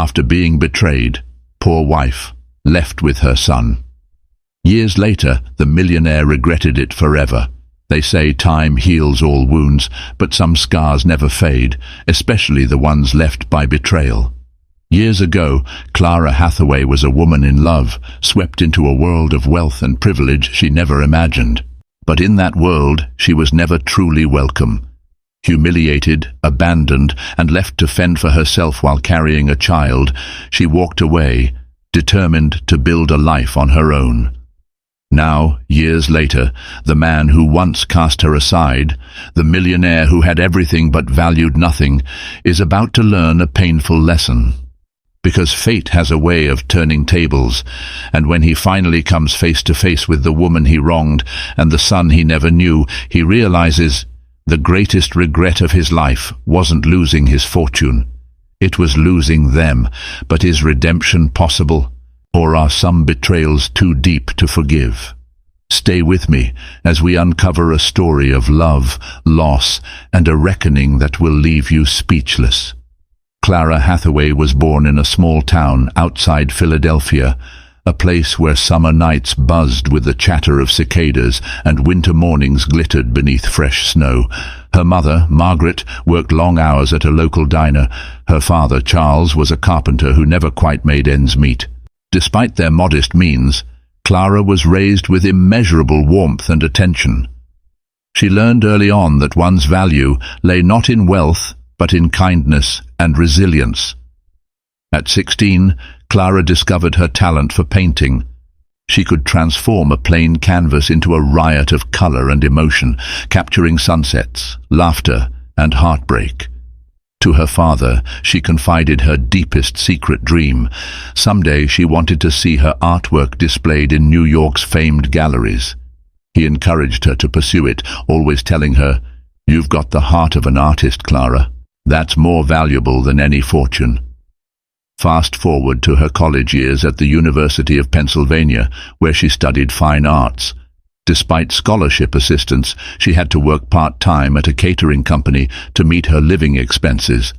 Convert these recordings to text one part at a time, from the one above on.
after being betrayed, poor wife, left with her son. Years later, the millionaire regretted it forever. They say time heals all wounds, but some scars never fade, especially the ones left by betrayal. Years ago, Clara Hathaway was a woman in love, swept into a world of wealth and privilege she never imagined. But in that world, she was never truly welcome. Humiliated, abandoned, and left to fend for herself while carrying a child, she walked away, determined to build a life on her own. Now, years later, the man who once cast her aside, the millionaire who had everything but valued nothing, is about to learn a painful lesson. Because fate has a way of turning tables, and when he finally comes face to face with the woman he wronged and the son he never knew, he realizes the greatest regret of his life wasn't losing his fortune. It was losing them. But is redemption possible? Or are some betrayals too deep to forgive? Stay with me as we uncover a story of love, loss, and a reckoning that will leave you speechless. Clara Hathaway was born in a small town outside Philadelphia, a place where summer nights buzzed with the chatter of cicadas and winter mornings glittered beneath fresh snow. Her mother, Margaret, worked long hours at a local diner. Her father, Charles, was a carpenter who never quite made ends meet. Despite their modest means, Clara was raised with immeasurable warmth and attention. She learned early on that one's value lay not in wealth, but in kindness and resilience. At 16, Clara discovered her talent for painting. She could transform a plain canvas into a riot of color and emotion, capturing sunsets, laughter, and heartbreak. To her father, she confided her deepest secret dream. Someday she wanted to see her artwork displayed in New York's famed galleries. He encouraged her to pursue it, always telling her, "You've got the heart of an artist, Clara. That's more valuable than any fortune." Fast forward to her college years at the University of Pennsylvania, where she studied fine arts. Despite scholarship assistance, she had to work part-time at a catering company to meet her living expenses.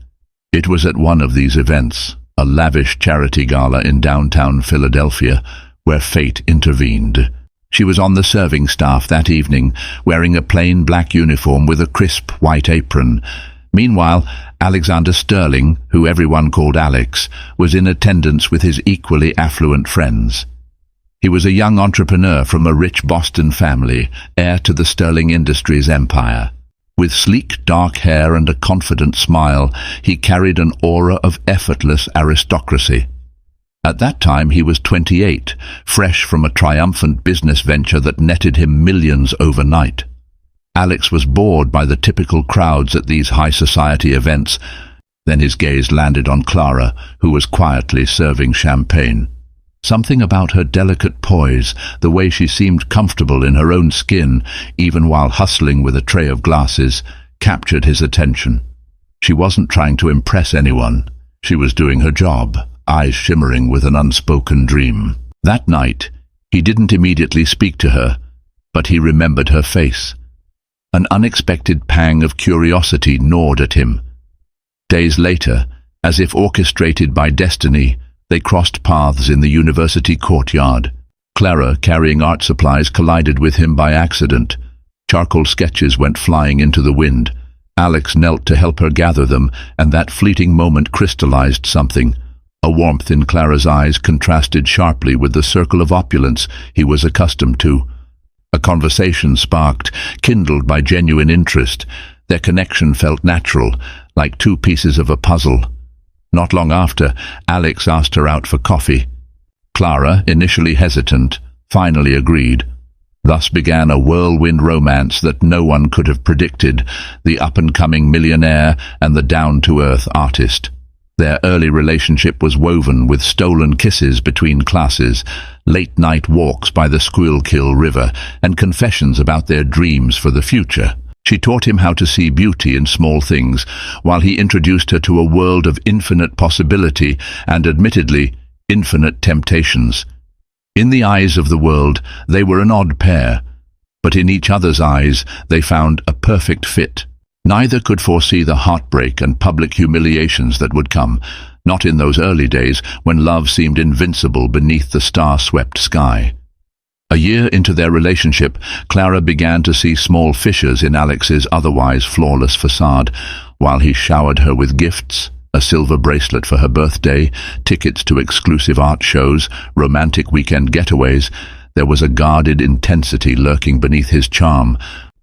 It was at one of these events, a lavish charity gala in downtown Philadelphia, where fate intervened. She was on the serving staff that evening, wearing a plain black uniform with a crisp white apron. Meanwhile, Alexander Sterling, who everyone called Alex, was in attendance with his equally affluent friends. He was a young entrepreneur from a rich Boston family, heir to the Sterling Industries empire. With sleek, dark hair and a confident smile, he carried an aura of effortless aristocracy. At that time he was 28, fresh from a triumphant business venture that netted him millions overnight. Alex was bored by the typical crowds at these high society events. Then his gaze landed on Clara, who was quietly serving champagne. Something about her delicate poise, the way she seemed comfortable in her own skin, even while hustling with a tray of glasses, captured his attention. She wasn't trying to impress anyone. She was doing her job, eyes shimmering with an unspoken dream. That night, he didn't immediately speak to her, but he remembered her face. An unexpected pang of curiosity gnawed at him. Days later, as if orchestrated by destiny, they crossed paths in the university courtyard. Clara, carrying art supplies, collided with him by accident. Charcoal sketches went flying into the wind. Alex knelt to help her gather them, and that fleeting moment crystallized something. A warmth in Clara's eyes contrasted sharply with the circle of opulence he was accustomed to. A conversation sparked, kindled by genuine interest. Their connection felt natural, like two pieces of a puzzle. Not long after, Alex asked her out for coffee. Clara, initially hesitant, finally agreed. Thus began a whirlwind romance that no one could have predicted, the up-and-coming millionaire and the down-to-earth artist. Their early relationship was woven with stolen kisses between classes, late-night walks by the Squealkill River, and confessions about their dreams for the future. She taught him how to see beauty in small things, while he introduced her to a world of infinite possibility and, admittedly, infinite temptations. In the eyes of the world, they were an odd pair, but in each other's eyes they found a perfect fit. Neither could foresee the heartbreak and public humiliations that would come. Not in those early days when love seemed invincible beneath the star-swept sky. A year into their relationship, Clara began to see small fissures in Alex's otherwise flawless facade. While he showered her with gifts, a silver bracelet for her birthday, tickets to exclusive art shows, romantic weekend getaways, there was a guarded intensity lurking beneath his charm.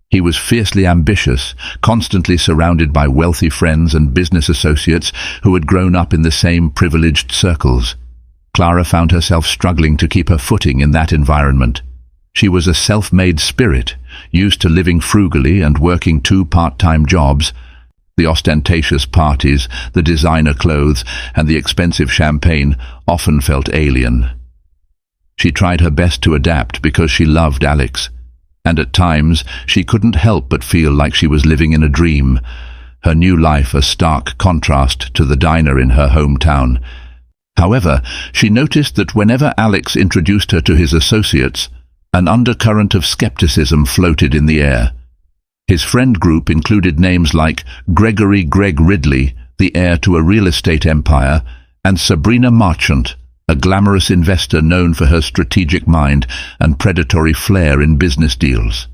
He was fiercely ambitious, constantly surrounded by wealthy friends and business associates who had grown up in the same privileged circles. Clara found herself struggling to keep her footing in that environment. She was a self-made spirit, used to living frugally and working 2 part-time jobs. The ostentatious parties, the designer clothes, and the expensive champagne often felt alien. She tried her best to adapt because she loved Alex, and at times she couldn't help but feel like she was living in a dream, her new life a stark contrast to the diner in her hometown. However, she noticed that whenever Alex introduced her to his associates, an undercurrent of skepticism floated in the air. His friend group included names like Gregory "Greg" Ridley, the heir to a real estate empire, and Sabrina Marchant, a glamorous investor known for her strategic mind and predatory flair in business deals.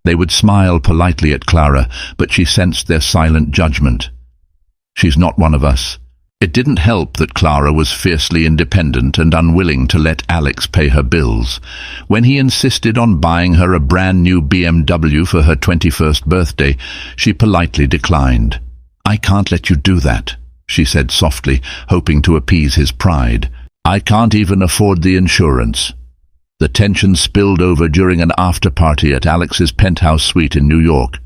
They would smile politely at Clara, but she sensed their silent judgment. "She's not one of us." It didn't help that Clara was fiercely independent and unwilling to let Alex pay her bills. When he insisted on buying her a brand new BMW for her 21st birthday, she politely declined. "I can't let you do that," she said softly, hoping to appease his pride. "I can't even afford the insurance." The tension spilled over during an after-party at Alex's penthouse suite in New York.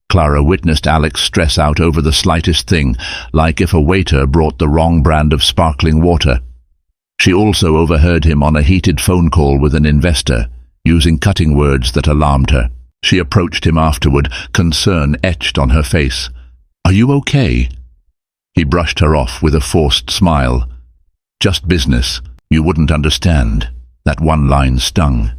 Clara witnessed Alex stress out over the slightest thing, like if a waiter brought the wrong brand of sparkling water. She also overheard him on a heated phone call with an investor, using cutting words that alarmed her. She approached him afterward, concern etched on her face. "Are you okay?" He brushed her off with a forced smile. "Just business. You wouldn't understand." That one line stung.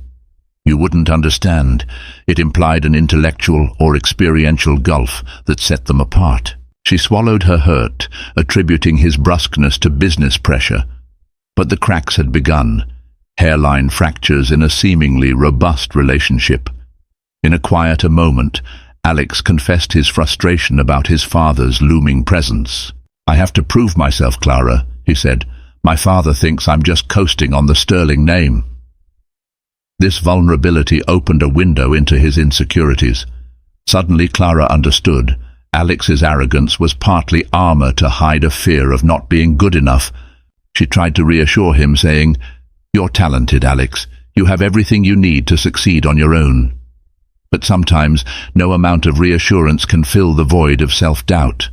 You wouldn't understand. It implied an intellectual or experiential gulf that set them apart. She swallowed her hurt, attributing his brusqueness to business pressure. But the cracks had begun, hairline fractures in a seemingly robust relationship. In a quieter moment, Alex confessed his frustration about his father's looming presence. "I have to prove myself, Clara," he said. "My father thinks I'm just coasting on the sterling name." This vulnerability opened a window into his insecurities. Suddenly Clara understood. Alex's arrogance was partly armor to hide a fear of not being good enough. She tried to reassure him, saying, "You're talented, Alex. You have everything you need to succeed on your own." But sometimes no amount of reassurance can fill the void of self-doubt.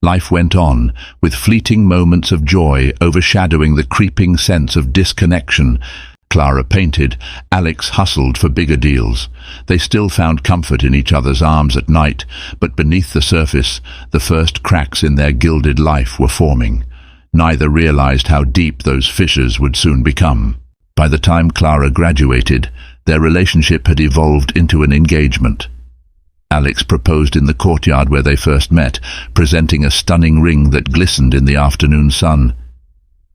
Life went on, with fleeting moments of joy overshadowing the creeping sense of disconnection. Clara painted, Alex hustled for bigger deals. They still found comfort in each other's arms at night, but beneath the surface, the first cracks in their gilded life were forming. Neither realized how deep those fissures would soon become. By the time Clara graduated, their relationship had evolved into an engagement. Alex proposed in the courtyard where they first met, presenting a stunning ring that glistened in the afternoon sun.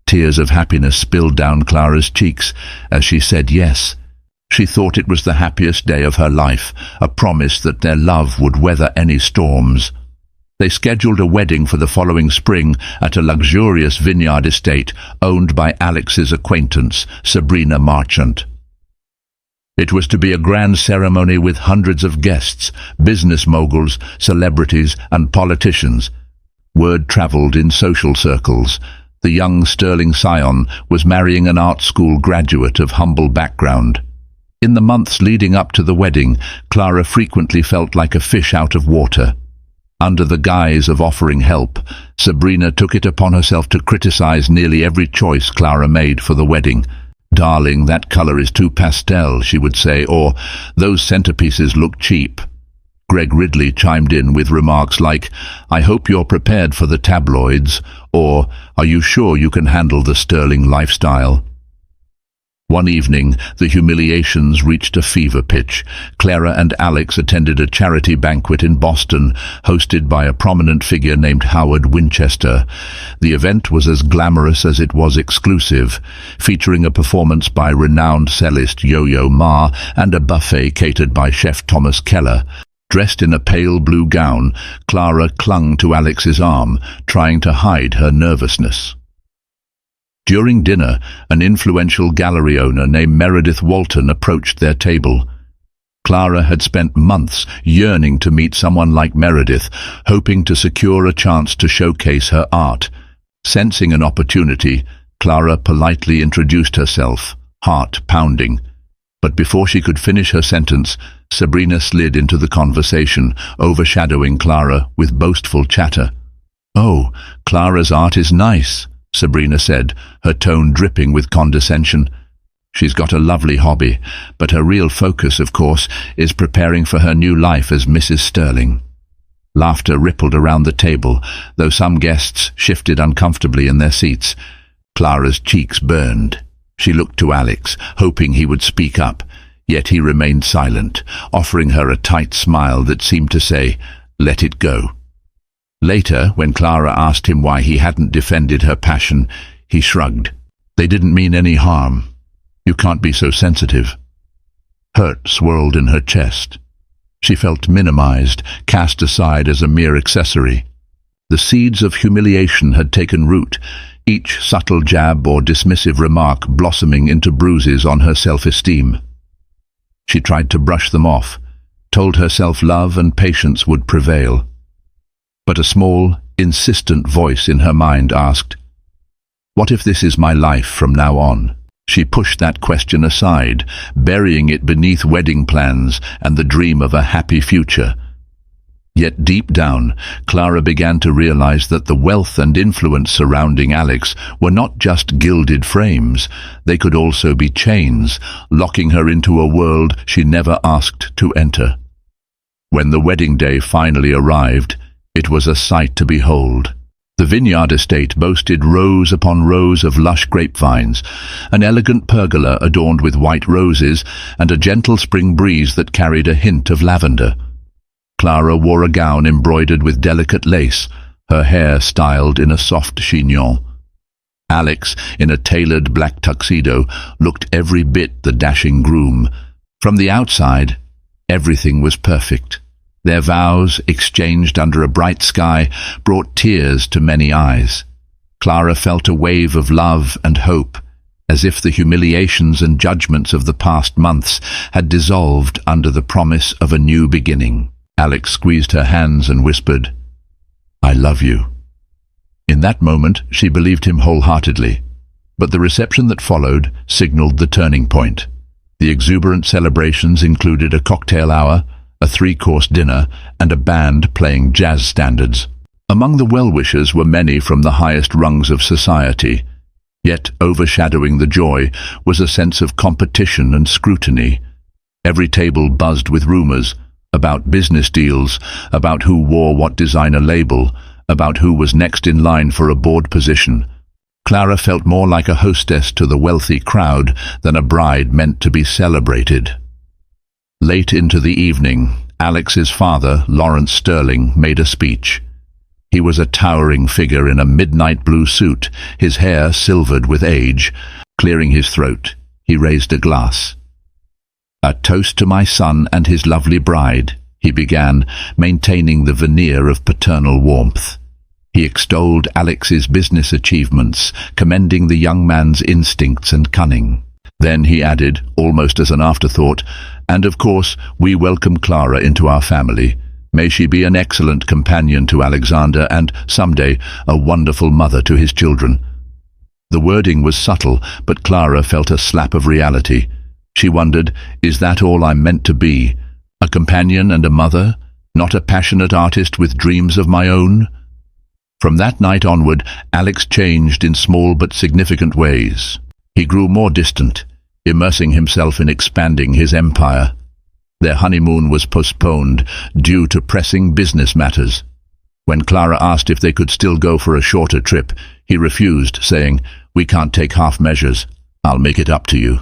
Tears of happiness spilled down Clara's cheeks as she said yes. She thought it was the happiest day of her life, a promise that their love would weather any storms. They scheduled a wedding for the following spring at a luxurious vineyard estate owned by Alex's acquaintance, Sabrina Marchant. It was to be a grand ceremony with hundreds of guests, business moguls, celebrities, and politicians. Word traveled in social circles. The young sterling scion was marrying an art school graduate of humble background. In the months leading up to the wedding, Clara frequently felt like a fish out of water. Under the guise of offering help, Sabrina took it upon herself to criticize nearly every choice Clara made for the wedding. "Darling, that color is too pastel," she would say, or "those centerpieces look cheap." Greg Ridley chimed in with remarks like, "I hope you're prepared for the tabloids," or "Are you sure you can handle the sterling lifestyle?" One evening, the humiliations reached a fever pitch. Clara and Alex attended a charity banquet in Boston, hosted by a prominent figure named Howard Winchester. The event was as glamorous as it was exclusive, featuring a performance by renowned cellist Yo-Yo Ma and a buffet catered by chef Thomas Keller. Dressed in a pale blue gown, Clara clung to Alex's arm, trying to hide her nervousness. During dinner, an influential gallery owner named Meredith Walton approached their table. Clara had spent months yearning to meet someone like Meredith, hoping to secure a chance to showcase her art. Sensing an opportunity, Clara politely introduced herself, heart pounding. But before she could finish her sentence, Sabrina slid into the conversation, overshadowing Clara with boastful chatter. "Oh, Clara's art is nice," Sabrina said, her tone dripping with condescension. "She's got a lovely hobby, but her real focus, of course, is preparing for her new life as Mrs. Sterling." Laughter rippled around the table, though some guests shifted uncomfortably in their seats. Clara's cheeks burned. She looked to Alex, hoping he would speak up, yet he remained silent, offering her a tight smile that seemed to say, "Let it go." Later, when Clara asked him why he hadn't defended her passion, he shrugged. "They didn't mean any harm. You can't be so sensitive." Hurt swirled in her chest. She felt minimized, cast aside as a mere accessory. The seeds of humiliation had taken root, each subtle jab or dismissive remark blossoming into bruises on her self-esteem. She tried to brush them off, told herself love and patience would prevail. But a small, insistent voice in her mind asked, "What if this is my life from now on?" She pushed that question aside, burying it beneath wedding plans and the dream of a happy future. Yet deep down, Clara began to realize that the wealth and influence surrounding Alex were not just gilded frames. They could also be chains, locking her into a world she never asked to enter. When the wedding day finally arrived, it was a sight to behold. The vineyard estate boasted rows upon rows of lush grapevines, an elegant pergola adorned with white roses, and a gentle spring breeze that carried a hint of lavender. Clara wore a gown embroidered with delicate lace, her hair styled in a soft chignon. Alex, in a tailored black tuxedo, looked every bit the dashing groom. From the outside, everything was perfect. Their vows, exchanged under a bright sky, brought tears to many eyes. Clara felt a wave of love and hope, as if the humiliations and judgments of the past months had dissolved under the promise of a new beginning. Alex squeezed her hands and whispered, "I love you." In that moment, she believed him wholeheartedly. But the reception that followed signaled the turning point. The exuberant celebrations included a cocktail hour, a 3-course dinner, and a band playing jazz standards. Among the well-wishers were many from the highest rungs of society. Yet overshadowing the joy was a sense of competition and scrutiny. Every table buzzed with rumors about business deals, about who wore what designer label, about who was next in line for a board position. Clara felt more like a hostess to the wealthy crowd than a bride meant to be celebrated. Late into the evening, Alex's father, Lawrence Sterling, made a speech. He was a towering figure in a midnight blue suit, his hair silvered with age. Clearing his throat, he raised a glass. "A toast to my son and his lovely bride," he began, maintaining the veneer of paternal warmth. He extolled Alex's business achievements, commending the young man's instincts and cunning. Then he added, almost as an afterthought, "And of course, we welcome Clara into our family. May she be an excellent companion to Alexander and, someday, a wonderful mother to his children." The wording was subtle, but Clara felt a slap of reality. She wondered, is that all I'm meant to be? A companion and a mother? Not a passionate artist with dreams of my own? From that night onward, Alex changed in small but significant ways. He grew more distant, immersing himself in expanding his empire. Their honeymoon was postponed due to pressing business matters. When Clara asked if they could still go for a shorter trip, he refused, saying, "We can't take half measures. I'll make it up to you."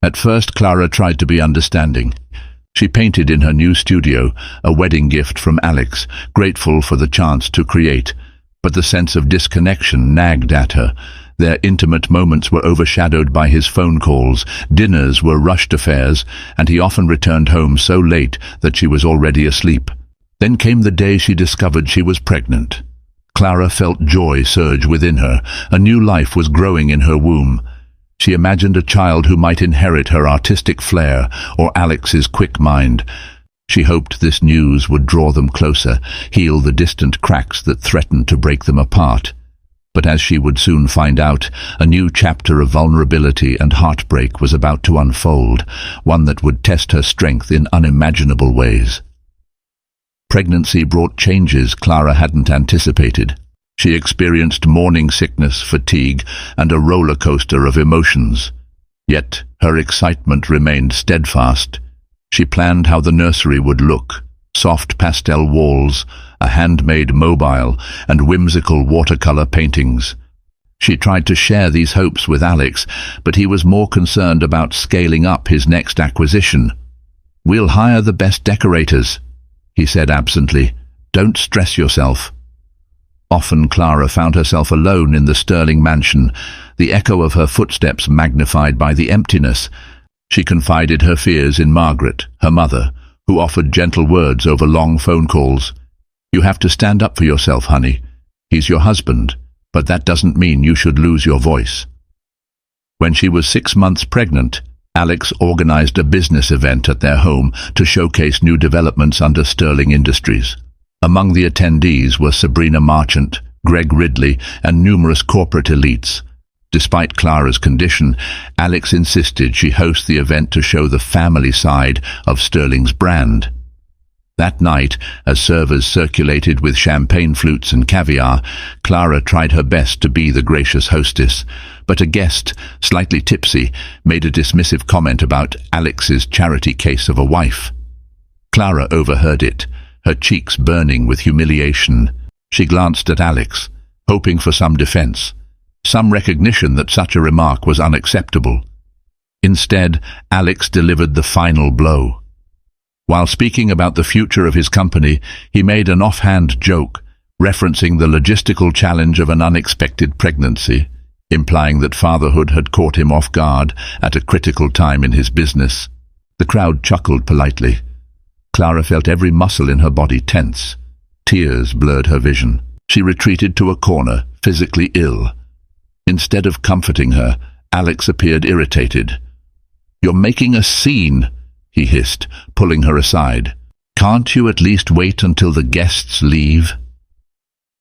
At first, Clara tried to be understanding. She painted in her new studio, a wedding gift from Alex, grateful for the chance to create. But the sense of disconnection nagged at her. Their intimate moments were overshadowed by his phone calls, dinners were rushed affairs, and he often returned home so late that she was already asleep. Then came the day she discovered she was pregnant. Clara felt joy surge within her. A new life was growing in her womb. She imagined a child who might inherit her artistic flair or Alex's quick mind. She hoped this news would draw them closer, heal the distant cracks that threatened to break them apart. But as she would soon find out, a new chapter of vulnerability and heartbreak was about to unfold, one that would test her strength in unimaginable ways. Pregnancy brought changes Clara hadn't anticipated. She experienced morning sickness, fatigue, and a roller coaster of emotions. Yet her excitement remained steadfast. She planned how the nursery would look: soft pastel walls, a handmade mobile, and whimsical watercolor paintings. She tried to share these hopes with Alex, but he was more concerned about scaling up his next acquisition. "We'll hire the best decorators," he said absently. "Don't stress yourself." Often Clara found herself alone in the Sterling mansion, the echo of her footsteps magnified by the emptiness. She confided her fears in Margaret, her mother, who offered gentle words over long phone calls. "You have to stand up for yourself, honey. He's your husband, but that doesn't mean you should lose your voice." When she was 6 months pregnant, Alex organized a business event at their home to showcase new developments under Sterling Industries. Among the attendees were Sabrina Marchant, Greg Ridley, and numerous corporate elites. Despite Clara's condition, Alex insisted she host the event to show the family side of Sterling's brand. That night, as servers circulated with champagne flutes and caviar, Clara tried her best to be the gracious hostess. But a guest, slightly tipsy, made a dismissive comment about Alex's charity case of a wife. Clara overheard it, her cheeks burning with humiliation. She glanced at Alex, hoping for some defense, some recognition that such a remark was unacceptable. Instead, Alex delivered the final blow. While speaking about the future of his company, he made an offhand joke, referencing the logistical challenge of an unexpected pregnancy, implying that fatherhood had caught him off guard at a critical time in his business. The crowd chuckled politely. Clara felt every muscle in her body tense. Tears blurred her vision. She retreated to a corner, physically ill. Instead of comforting her, Alex appeared irritated. "You're making a scene," he hissed, pulling her aside. "Can't you at least wait until the guests leave?"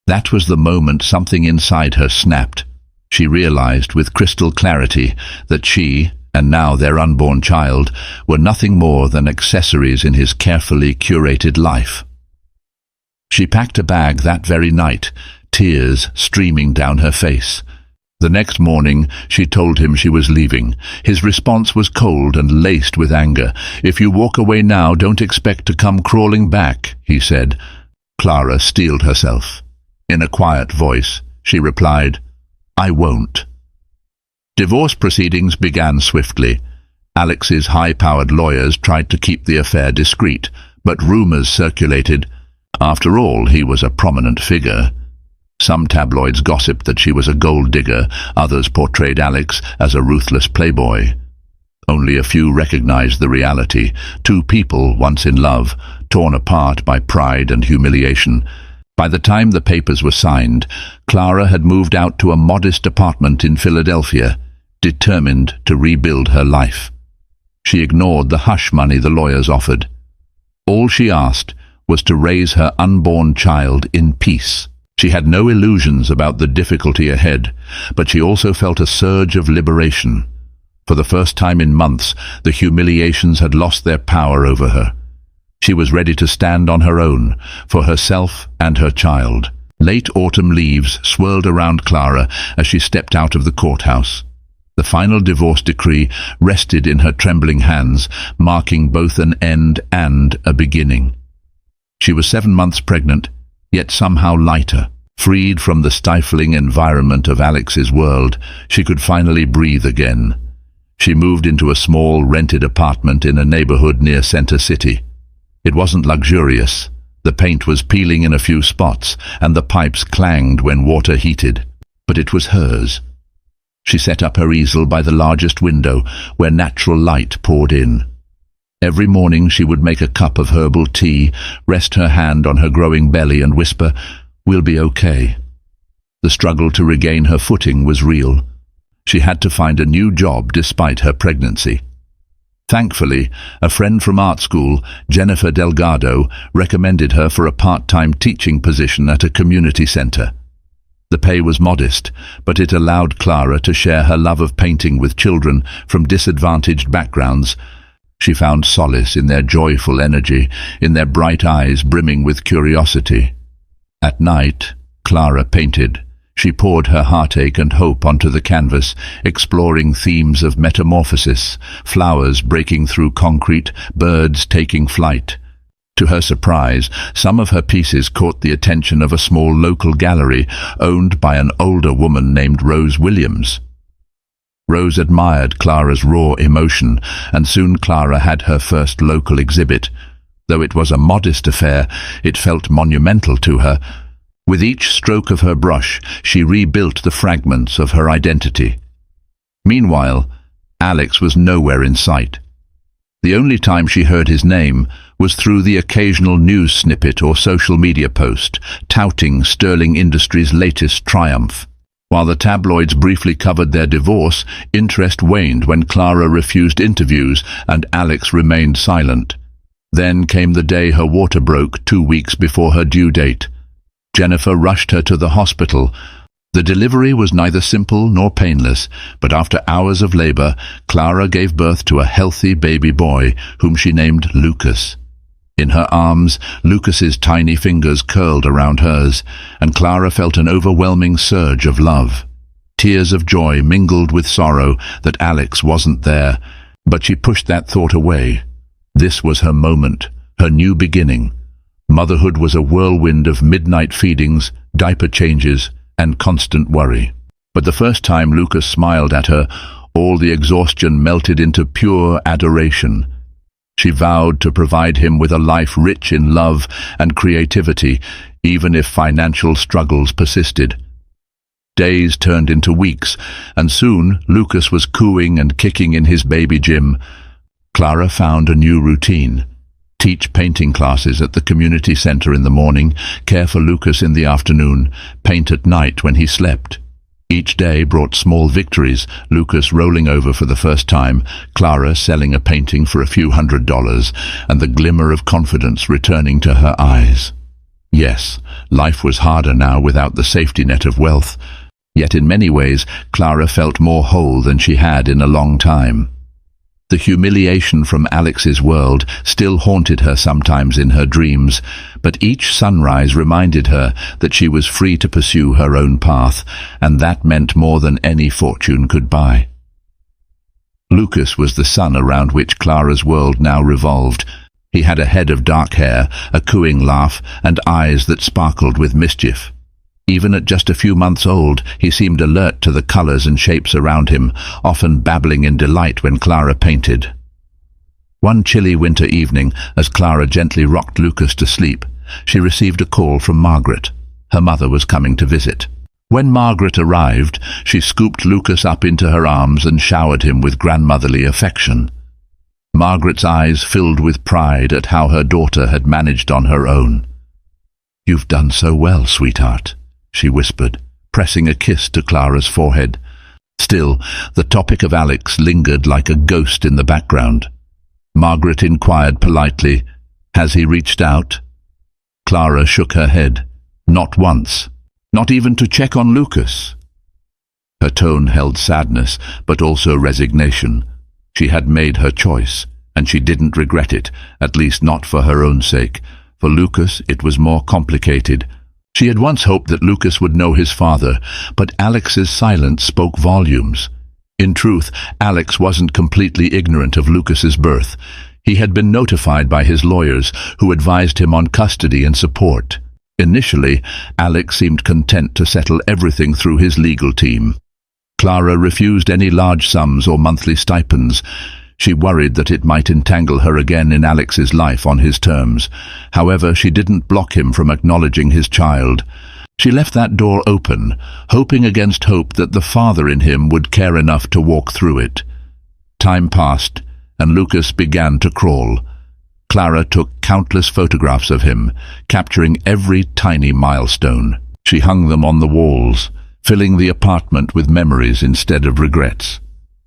That was the moment something inside her snapped. She realized with crystal clarity that she, and now their unborn child, were nothing more than accessories in his carefully curated life. She packed a bag that very night, tears streaming down her face. The next morning, she told him she was leaving. His response was cold and laced with anger. "If you walk away now, don't expect to come crawling back," he said. Clara steeled herself. In a quiet voice, she replied, "I won't." Divorce proceedings began swiftly. Alex's high-powered lawyers tried to keep the affair discreet, but rumors circulated. After all, he was a prominent figure. Some tabloids gossiped that she was a gold digger, others portrayed Alex as a ruthless playboy. Only a few recognized the reality: two people once in love, torn apart by pride and humiliation. By the time the papers were signed, Clara had moved out to a modest apartment in Philadelphia, determined to rebuild her life. She ignored the hush money the lawyers offered. All she asked was to raise her unborn child in peace. She had no illusions about the difficulty ahead, but she also felt a surge of liberation. For the first time in months, the humiliations had lost their power over her. She was ready to stand on her own, for herself and her child. Late autumn leaves swirled around Clara as she stepped out of the courthouse. The final divorce decree rested in her trembling hands, marking both an end and a beginning. She was 7 months pregnant, yet somehow lighter. Freed from the stifling environment of Alex's world, she could finally breathe again. She moved into a small rented apartment in a neighborhood near Center City. It wasn't luxurious. The paint was peeling in a few spots, and the pipes clanged when water heated. But it was hers. She set up her easel by the largest window, where natural light poured in. Every morning she would make a cup of herbal tea, rest her hand on her growing belly and whisper, "We'll be okay." The struggle to regain her footing was real. She had to find a new job despite her pregnancy. Thankfully, a friend from art school, Jennifer Delgado, recommended her for a part-time teaching position at a community center. The pay was modest, but it allowed Clara to share her love of painting with children from disadvantaged backgrounds. She found solace in their joyful energy, in their bright eyes brimming with curiosity. At night, Clara painted. She poured her heartache and hope onto the canvas, exploring themes of metamorphosis, flowers breaking through concrete, birds taking flight. To her surprise, some of her pieces caught the attention of a small local gallery owned by an older woman named Rose Williams. Rose admired Clara's raw emotion, and soon Clara had her first local exhibit. Though it was a modest affair, it felt monumental to her. With each stroke of her brush, she rebuilt the fragments of her identity. Meanwhile, Alex was nowhere in sight. The only time she heard his name was through the occasional news snippet or social media post, touting Sterling Industries' latest triumph. While the tabloids briefly covered their divorce, interest waned when Clara refused interviews and Alex remained silent. Then came the day her water broke 2 weeks before her due date. Jennifer rushed her to the hospital. The delivery was neither simple nor painless, but after hours of labor, Clara gave birth to a healthy baby boy, whom she named Lucas. In her arms, Lucas's tiny fingers curled around hers, and Clara felt an overwhelming surge of love. Tears of joy mingled with sorrow that Alex wasn't there, but she pushed that thought away. This was her moment, her new beginning. Motherhood was a whirlwind of midnight feedings, diaper changes, and constant worry. But the first time Lucas smiled at her, all the exhaustion melted into pure adoration. She vowed to provide him with a life rich in love and creativity, even if financial struggles persisted. Days turned into weeks, and soon Lucas was cooing and kicking in his baby gym. Clara found a new routine. Teach painting classes at the community center in the morning, care for Lucas in the afternoon, paint at night when he slept. Each day brought small victories, Lucas rolling over for the first time, Clara selling a painting for a few $100s, and the glimmer of confidence returning to her eyes. Yes, life was harder now without the safety net of wealth. Yet in many ways, Clara felt more whole than she had in a long time. The humiliation from Alex's world still haunted her sometimes in her dreams, but each sunrise reminded her that she was free to pursue her own path, and that meant more than any fortune could buy. Lucas was the sun around which Clara's world now revolved. He had a head of dark hair, a cooing laugh, and eyes that sparkled with mischief. Even at just a few months old, he seemed alert to the colors and shapes around him, often babbling in delight when Clara painted. One chilly winter evening, as Clara gently rocked Lucas to sleep, she received a call from Margaret. Her mother was coming to visit. When Margaret arrived, she scooped Lucas up into her arms and showered him with grandmotherly affection. Margaret's eyes filled with pride at how her daughter had managed on her own. "You've done so well, sweetheart," she whispered, pressing a kiss to Clara's forehead. Still, the topic of Alex lingered like a ghost in the background. Margaret inquired politely, "Has he reached out?" Clara shook her head. Not once. Not even to check on Lucas. Her tone held sadness, but also resignation. She had made her choice, and she didn't regret it, at least not for her own sake. For Lucas, it was more complicated. She had once hoped that Lucas would know his father, but Alex's silence spoke volumes. In truth, Alex wasn't completely ignorant of Lucas's birth. He had been notified by his lawyers, who advised him on custody and support. Initially, Alex seemed content to settle everything through his legal team. Clara refused any large sums or monthly stipends. She worried that it might entangle her again in Alex's life on his terms. However, she didn't block him from acknowledging his child. She left that door open, hoping against hope that the father in him would care enough to walk through it. Time passed, and Lucas began to crawl. Clara took countless photographs of him, capturing every tiny milestone. She hung them on the walls, filling the apartment with memories instead of regrets.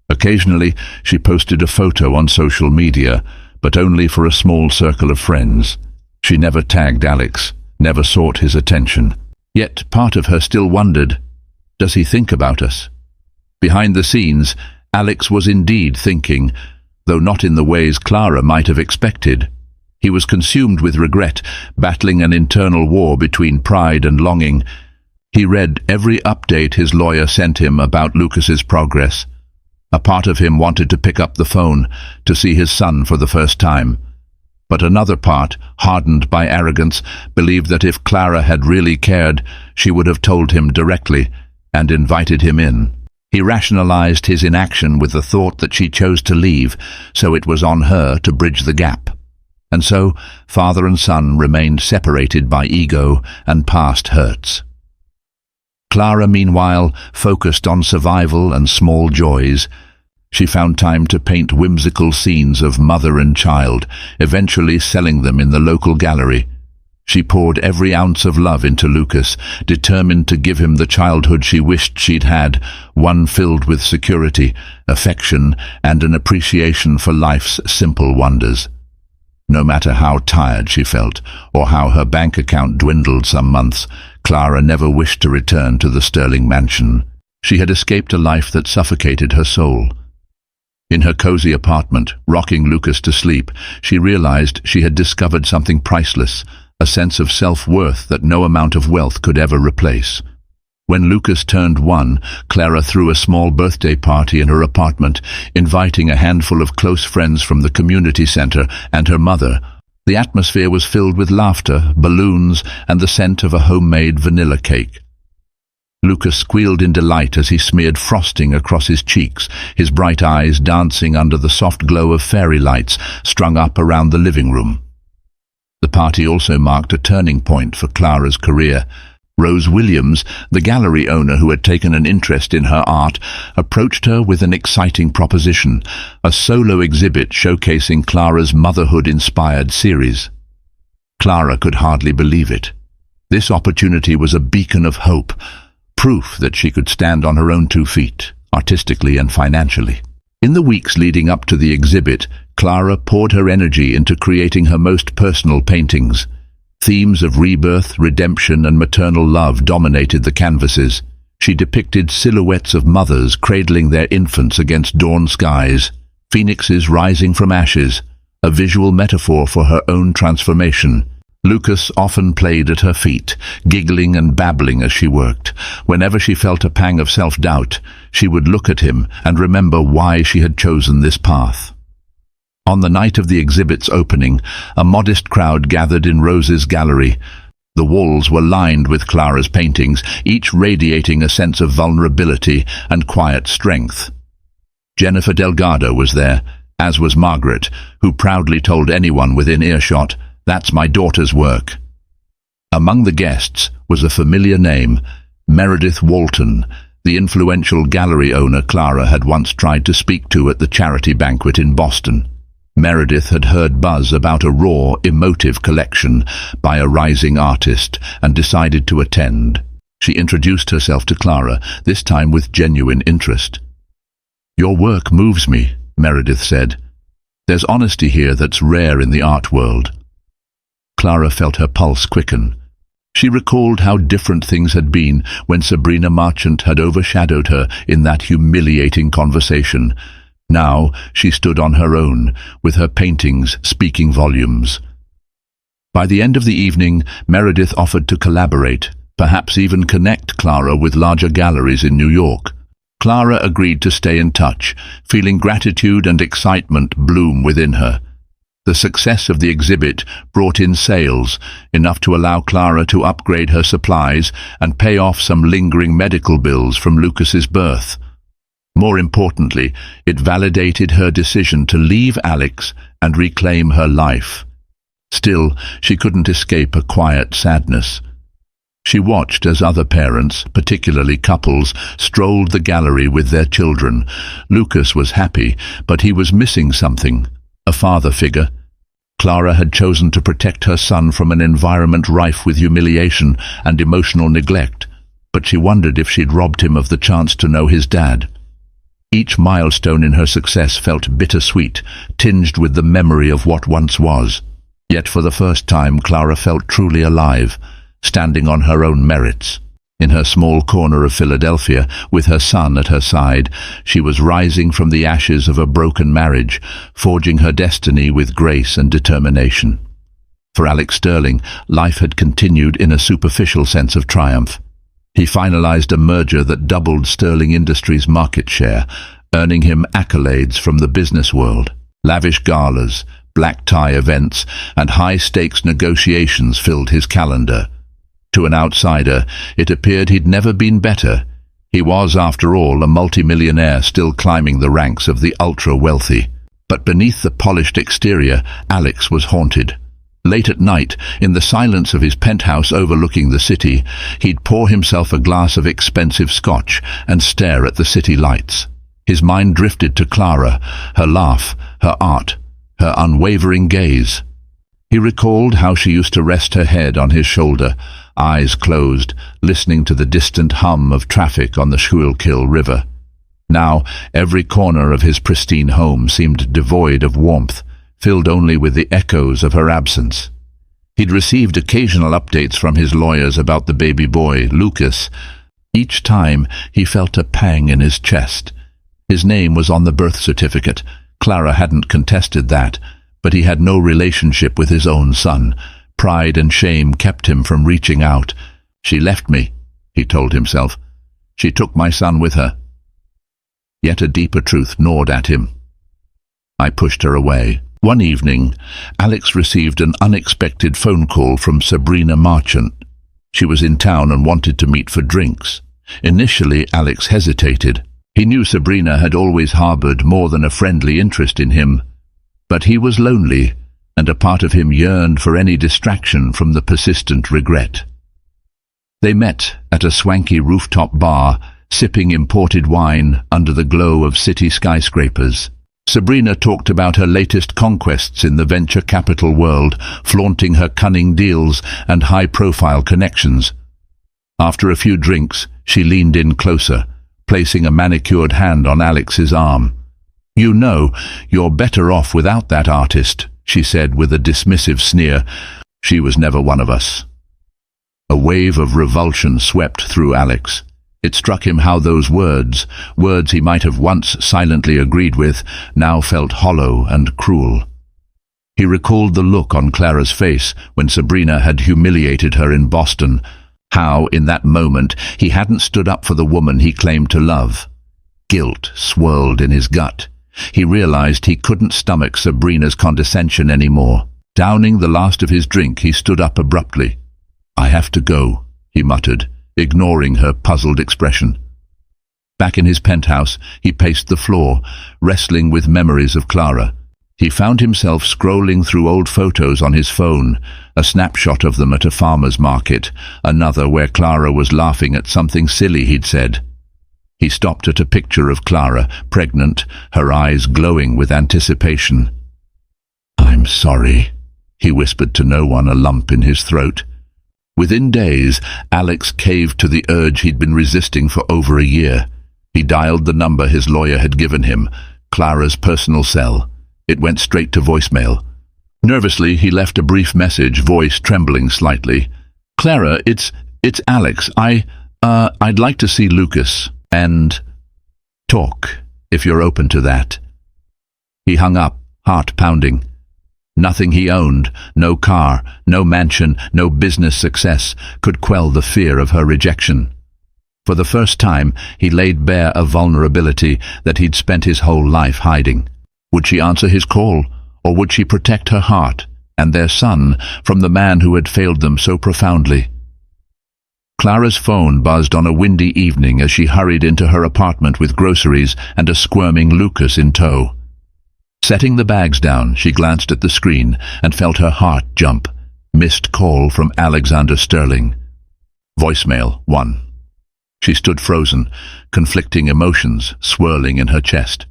Occasionally, she posted a photo on social media, but only for a small circle of friends. She never tagged Alex, never sought his attention. Yet part of her still wondered, does he think about us? Behind the scenes, Alex was indeed thinking, though not in the ways Clara might have expected. He was consumed with regret, battling an internal war between pride and longing. He read every update his lawyer sent him about Lucas's progress. A part of him wanted to pick up the phone to see his son for the first time. But another part, hardened by arrogance, believed that if Clara had really cared, she would have told him directly and invited him in. He rationalized his inaction with the thought that she chose to leave, so it was on her to bridge the gap. And so, father and son remained separated by ego and past hurts. Clara, meanwhile, focused on survival and small joys. She found time to paint whimsical scenes of mother and child, eventually selling them in the local gallery. She poured every ounce of love into Lucas, determined to give him the childhood she wished she'd had, one filled with security, affection, and an appreciation for life's simple wonders. No matter how tired she felt, or how her bank account dwindled some months, Clara never wished to return to the Sterling mansion. She had escaped a life that suffocated her soul. In her cozy apartment, rocking Lucas to sleep, she realized she had discovered something priceless, a sense of self-worth that no amount of wealth could ever replace. When Lucas turned 1, Clara threw a small birthday party in her apartment, inviting a handful of close friends from the community center and her mother. The atmosphere was filled with laughter, balloons, and the scent of a homemade vanilla cake. Lucas squealed in delight as he smeared frosting across his cheeks, his bright eyes dancing under the soft glow of fairy lights strung up around the living room. The party also marked a turning point for Clara's career. Rose Williams, the gallery owner who had taken an interest in her art, approached her with an exciting proposition, a solo exhibit showcasing Clara's motherhood-inspired series. Clara could hardly believe it. This opportunity was a beacon of hope, proof that she could stand on her own 2 feet, artistically and financially. In the weeks leading up to the exhibit, Clara poured her energy into creating her most personal paintings. Themes of rebirth, redemption, and maternal love dominated the canvases. She depicted silhouettes of mothers cradling their infants against dawn skies, phoenixes rising from ashes, a visual metaphor for her own transformation. Lucas often played at her feet, giggling and babbling as she worked. Whenever she felt a pang of self-doubt, she would look at him and remember why she had chosen this path. On the night of the exhibit's opening, a modest crowd gathered in Rose's gallery. The walls were lined with Clara's paintings, each radiating a sense of vulnerability and quiet strength. Jennifer Delgado was there, as was Margaret, who proudly told anyone within earshot, "That's my daughter's work." Among the guests was a familiar name, Meredith Walton, the influential gallery owner Clara had once tried to speak to at the charity banquet in Boston. Meredith had heard buzz about a raw, emotive collection by a rising artist and decided to attend. She introduced herself to Clara, this time with genuine interest. "Your work moves me," Meredith said. "There's honesty here that's rare in the art world." Clara felt her pulse quicken. She recalled how different things had been when Sabrina Marchant had overshadowed her in that humiliating conversation. Now she stood on her own, with her paintings speaking volumes. By the end of the evening, Meredith offered to collaborate, perhaps even connect Clara with larger galleries in New York. Clara agreed to stay in touch, feeling gratitude and excitement bloom within her. The success of the exhibit brought in sales, enough to allow Clara to upgrade her supplies and pay off some lingering medical bills from Lucas's birth. More importantly, it validated her decision to leave Alex and reclaim her life. Still, she couldn't escape a quiet sadness. She watched as other parents, particularly couples, strolled the gallery with their children. Lucas was happy, but he was missing something: a father figure. Clara had chosen to protect her son from an environment rife with humiliation and emotional neglect, but she wondered if she'd robbed him of the chance to know his dad. Each milestone in her success felt bittersweet, tinged with the memory of what once was. Yet for the first time, Clara felt truly alive, standing on her own merits. In her small corner of Philadelphia, with her son at her side, she was rising from the ashes of a broken marriage, forging her destiny with grace and determination. For Alex Sterling, life had continued in a superficial sense of triumph. He finalized a merger that doubled Sterling Industries' market share, earning him accolades from the business world. Lavish galas, black-tie events, and high-stakes negotiations filled his calendar. To an outsider, it appeared he'd never been better. He was, after all, a multimillionaire still climbing the ranks of the ultra-wealthy. But beneath the polished exterior, Alex was haunted. Late at night, in the silence of his penthouse overlooking the city, he'd pour himself a glass of expensive scotch and stare at the city lights. His mind drifted to Clara, her laugh, her art, her unwavering gaze. He recalled how she used to rest her head on his shoulder, eyes closed, listening to the distant hum of traffic on the Schuylkill River. Now, every corner of his pristine home seemed devoid of warmth, filled only with the echoes of her absence. He'd received occasional updates from his lawyers about the baby boy, Lucas. Each time, he felt a pang in his chest. His name was on the birth certificate. Clara hadn't contested that, but he had no relationship with his own son. Pride and shame kept him from reaching out. "She left me," he told himself. "She took my son with her." Yet a deeper truth gnawed at him. "I pushed her away." One evening, Alex received an unexpected phone call from Sabrina Marchant. She was in town and wanted to meet for drinks. Initially, Alex hesitated. He knew Sabrina had always harbored more than a friendly interest in him. But he was lonely, and a part of him yearned for any distraction from the persistent regret. They met at a swanky rooftop bar, sipping imported wine under the glow of city skyscrapers. Sabrina talked about her latest conquests in the venture capital world, flaunting her cunning deals and high-profile connections. After a few drinks, she leaned in closer, placing a manicured hand on Alex's arm. "You know, you're better off without that artist," she said with a dismissive sneer. "She was never one of us." A wave of revulsion swept through Alex. It struck him how those words he might have once silently agreed with, now felt hollow and cruel. He recalled the look on Clara's face when Sabrina had humiliated her in Boston, how, in that moment, he hadn't stood up for the woman he claimed to love. Guilt swirled in his gut. He realized he couldn't stomach Sabrina's condescension anymore. Downing the last of his drink, he stood up abruptly. "I have to go," he muttered, ignoring her puzzled expression. Back in his penthouse, he paced the floor, wrestling with memories of Clara. He found himself scrolling through old photos on his phone, a snapshot of them at a farmer's market, another where Clara was laughing at something silly he'd said. He stopped at a picture of Clara, pregnant, her eyes glowing with anticipation. "I'm sorry," he whispered to no one, a lump in his throat. Within days, Alex caved to the urge he'd been resisting for over a year. He dialed the number his lawyer had given him, Clara's personal cell. It went straight to voicemail. Nervously, he left a brief message, voice trembling slightly. "Clara, it's Alex. I'd like to see Lucas and talk, if you're open to that." He hung up, heart pounding. Nothing he owned, no car, no mansion, no business success, could quell the fear of her rejection. For the first time, he laid bare a vulnerability that he'd spent his whole life hiding. Would she answer his call, or would she protect her heart and their son from the man who had failed them so profoundly? Clara's phone buzzed on a windy evening as she hurried into her apartment with groceries and a squirming Lucas in tow. Setting the bags down, she glanced at the screen and felt her heart jump. Missed call from Alexander Sterling. Voicemail 1. She stood frozen, conflicting emotions swirling in her chest.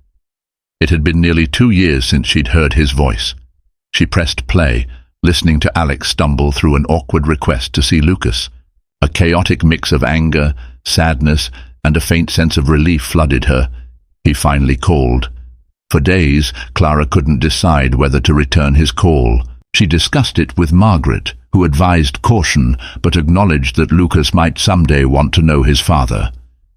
It had been nearly 2 years since she'd heard his voice. She pressed play, listening to Alex stumble through an awkward request to see Lucas. A chaotic mix of anger, sadness, and a faint sense of relief flooded her. He finally called. For days, Clara couldn't decide whether to return his call. She discussed it with Margaret, who advised caution but acknowledged that Lucas might someday want to know his father.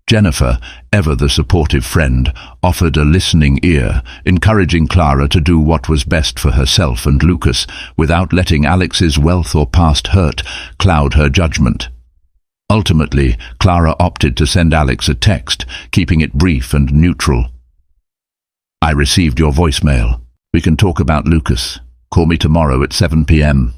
Jennifer, ever the supportive friend, offered a listening ear, encouraging Clara to do what was best for herself and Lucas, without letting Alex's wealth or past hurt cloud her judgment. Ultimately, Clara opted to send Alex a text, keeping it brief and neutral. I received your voicemail. We can talk about Lucas. Call me tomorrow at 7 p.m.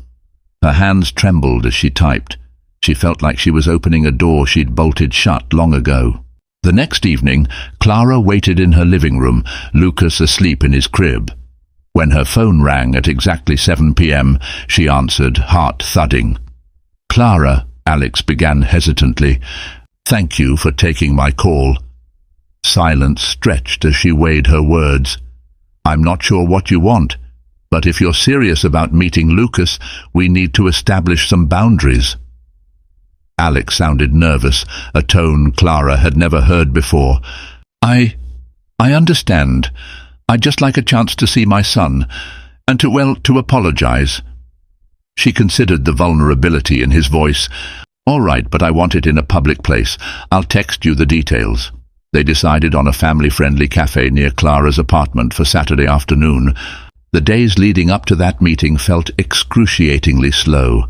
Her hands trembled as she typed. She felt like she was opening a door she'd bolted shut long ago. The next evening, Clara waited in her living room, Lucas asleep in his crib. When her phone rang at exactly 7 p.m., she answered, heart thudding. Clara, Alex began hesitantly. Thank you for taking my call. Silence stretched as she weighed her words. I'm not sure what you want, but if you're serious about meeting Lucas, we need to establish some boundaries. Alex sounded nervous, a tone Clara had never heard before. I understand. I'd just like a chance to see my son, and to apologize. She considered the vulnerability in his voice. All right, but I want it in a public place. I'll text you the details. They decided on a family-friendly cafe near Clara's apartment for Saturday afternoon. The days leading up to that meeting felt excruciatingly slow.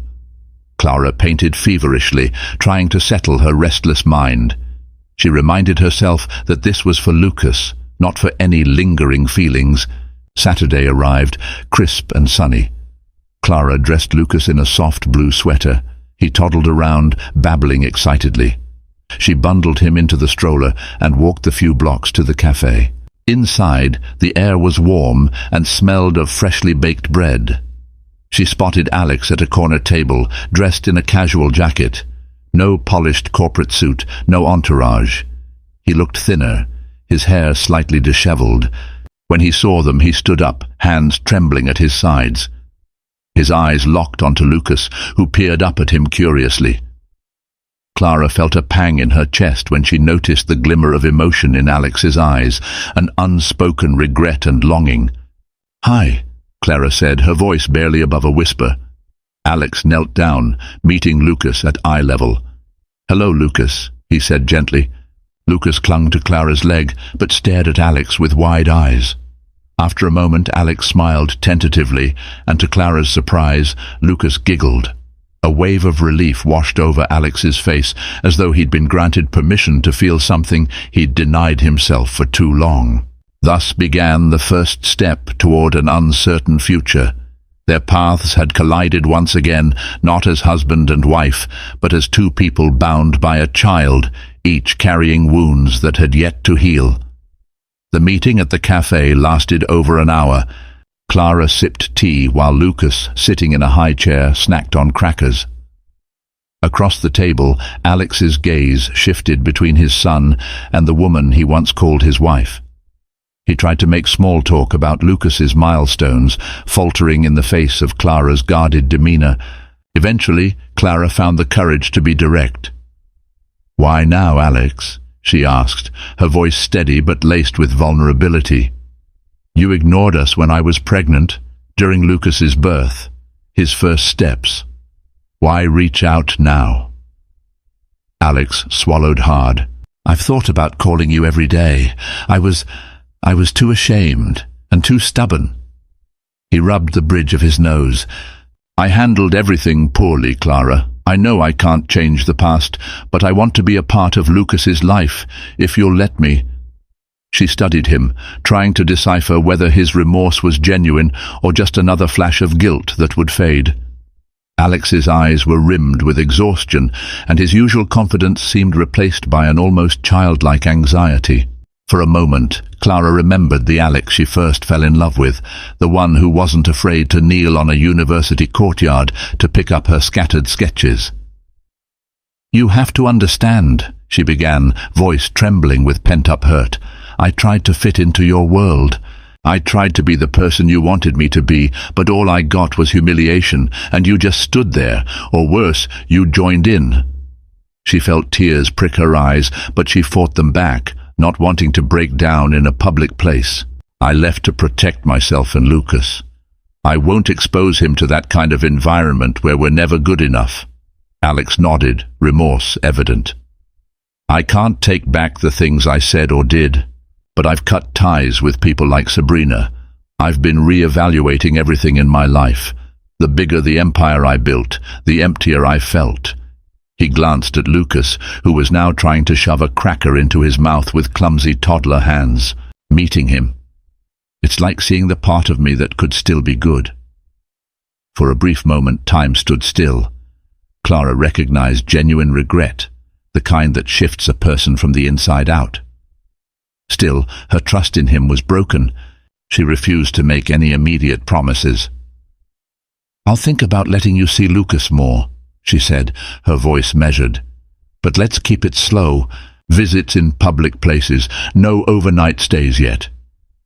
Clara painted feverishly, trying to settle her restless mind. She reminded herself that this was for Lucas, not for any lingering feelings. Saturday arrived, crisp and sunny. Clara dressed Lucas in a soft blue sweater. He toddled around, babbling excitedly. She bundled him into the stroller and walked the few blocks to the cafe. Inside, the air was warm and smelled of freshly baked bread. She spotted Alex at a corner table, dressed in a casual jacket. No polished corporate suit, no entourage. He looked thinner, his hair slightly disheveled. When he saw them, he stood up, hands trembling at his sides. His eyes locked onto Lucas, who peered up at him curiously. Clara felt a pang in her chest when she noticed the glimmer of emotion in Alex's eyes, an unspoken regret and longing. "Hi," Clara said, her voice barely above a whisper. Alex knelt down, meeting Lucas at eye level. "Hello, Lucas," he said gently. Lucas clung to Clara's leg, but stared at Alex with wide eyes. After a moment, Alex smiled tentatively, and to Clara's surprise, Lucas giggled. A wave of relief washed over Alex's face, as though he'd been granted permission to feel something he'd denied himself for too long. Thus began the first step toward an uncertain future. Their paths had collided once again, not as husband and wife, but as two people bound by a child, each carrying wounds that had yet to heal. The meeting at the cafe lasted over an hour. Clara sipped tea while Lucas, sitting in a high chair, snacked on crackers. Across the table, Alex's gaze shifted between his son and the woman he once called his wife. He tried to make small talk about Lucas's milestones, faltering in the face of Clara's guarded demeanor. Eventually, Clara found the courage to be direct. "Why now, Alex?" she asked, her voice steady but laced with vulnerability. "You ignored us when I was pregnant, during Lucas's birth, his first steps. Why reach out now?" Alex swallowed hard. "I've thought about calling you every day. I was too ashamed and too stubborn." He rubbed the bridge of his nose. "I handled everything poorly, Clara. I know I can't change the past, but I want to be a part of Lucas's life, if you'll let me." She studied him, trying to decipher whether his remorse was genuine or just another flash of guilt that would fade. Alex's eyes were rimmed with exhaustion, and his usual confidence seemed replaced by an almost childlike anxiety. For a moment, Clara remembered the Alex she first fell in love with, the one who wasn't afraid to kneel on a university courtyard to pick up her scattered sketches. "You have to understand," she began, voice trembling with pent-up hurt. "I tried to fit into your world. I tried to be the person you wanted me to be, but all I got was humiliation, and you just stood there, or worse, you joined in." She felt tears prick her eyes, but she fought them back, not wanting to break down in a public place. "I left to protect myself and Lucas. I won't expose him to that kind of environment where we're never good enough." Alex nodded, remorse evident. "I can't take back the things I said or did, but I've cut ties with people like Sabrina. I've been re-evaluating everything in my life. The bigger the empire I built, the emptier I felt." He glanced at Lucas, who was now trying to shove a cracker into his mouth with clumsy toddler hands. "Meeting him. It's like seeing the part of me that could still be good." For a brief moment, time stood still. Clara recognized genuine regret, the kind that shifts a person from the inside out. Still, her trust in him was broken. She refused to make any immediate promises. "I'll think about letting you see Lucas more," she said, her voice measured. "But let's keep it slow. Visits in public places, no overnight stays yet.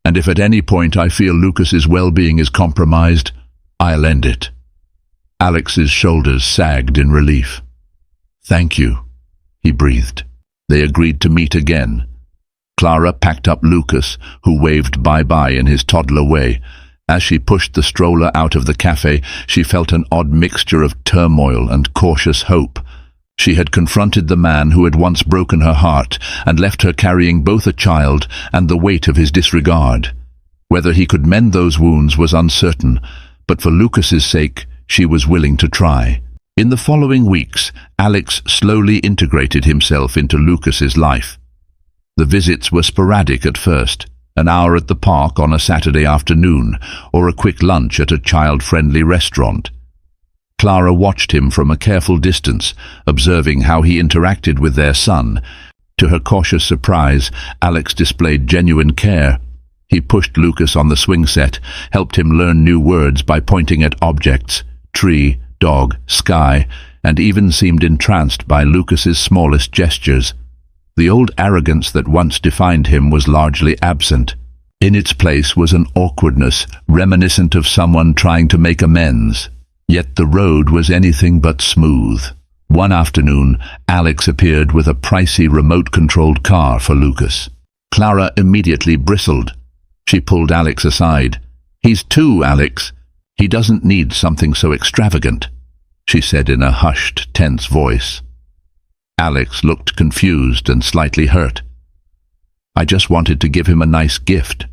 And if at any point I feel Lucas's well-being is compromised, I'll end it." Alex's shoulders sagged in relief. "Thank you," he breathed. They agreed to meet again. Clara packed up Lucas, who waved bye-bye in his toddler way. As she pushed the stroller out of the cafe, she felt an odd mixture of turmoil and cautious hope. She had confronted the man who had once broken her heart and left her carrying both a child and the weight of his disregard. Whether he could mend those wounds was uncertain, but for Lucas's sake, she was willing to try. In the following weeks, Alex slowly integrated himself into Lucas's life. The visits were sporadic at first, an hour at the park on a Saturday afternoon, or a quick lunch at a child-friendly restaurant. Clara watched him from a careful distance, observing how he interacted with their son. To her cautious surprise, Alex displayed genuine care. He pushed Lucas on the swing set, helped him learn new words by pointing at objects, tree, dog, sky, and even seemed entranced by Lucas's smallest gestures. The old arrogance that once defined him was largely absent. In its place was an awkwardness reminiscent of someone trying to make amends. Yet the road was anything but smooth. One afternoon, Alex appeared with a pricey remote-controlled car for Lucas. Clara immediately bristled. She pulled Alex aside. "He's two, Alex. He doesn't need something so extravagant," she said in a hushed, tense voice. Alex looked confused and slightly hurt. "I just wanted to give him a nice gift."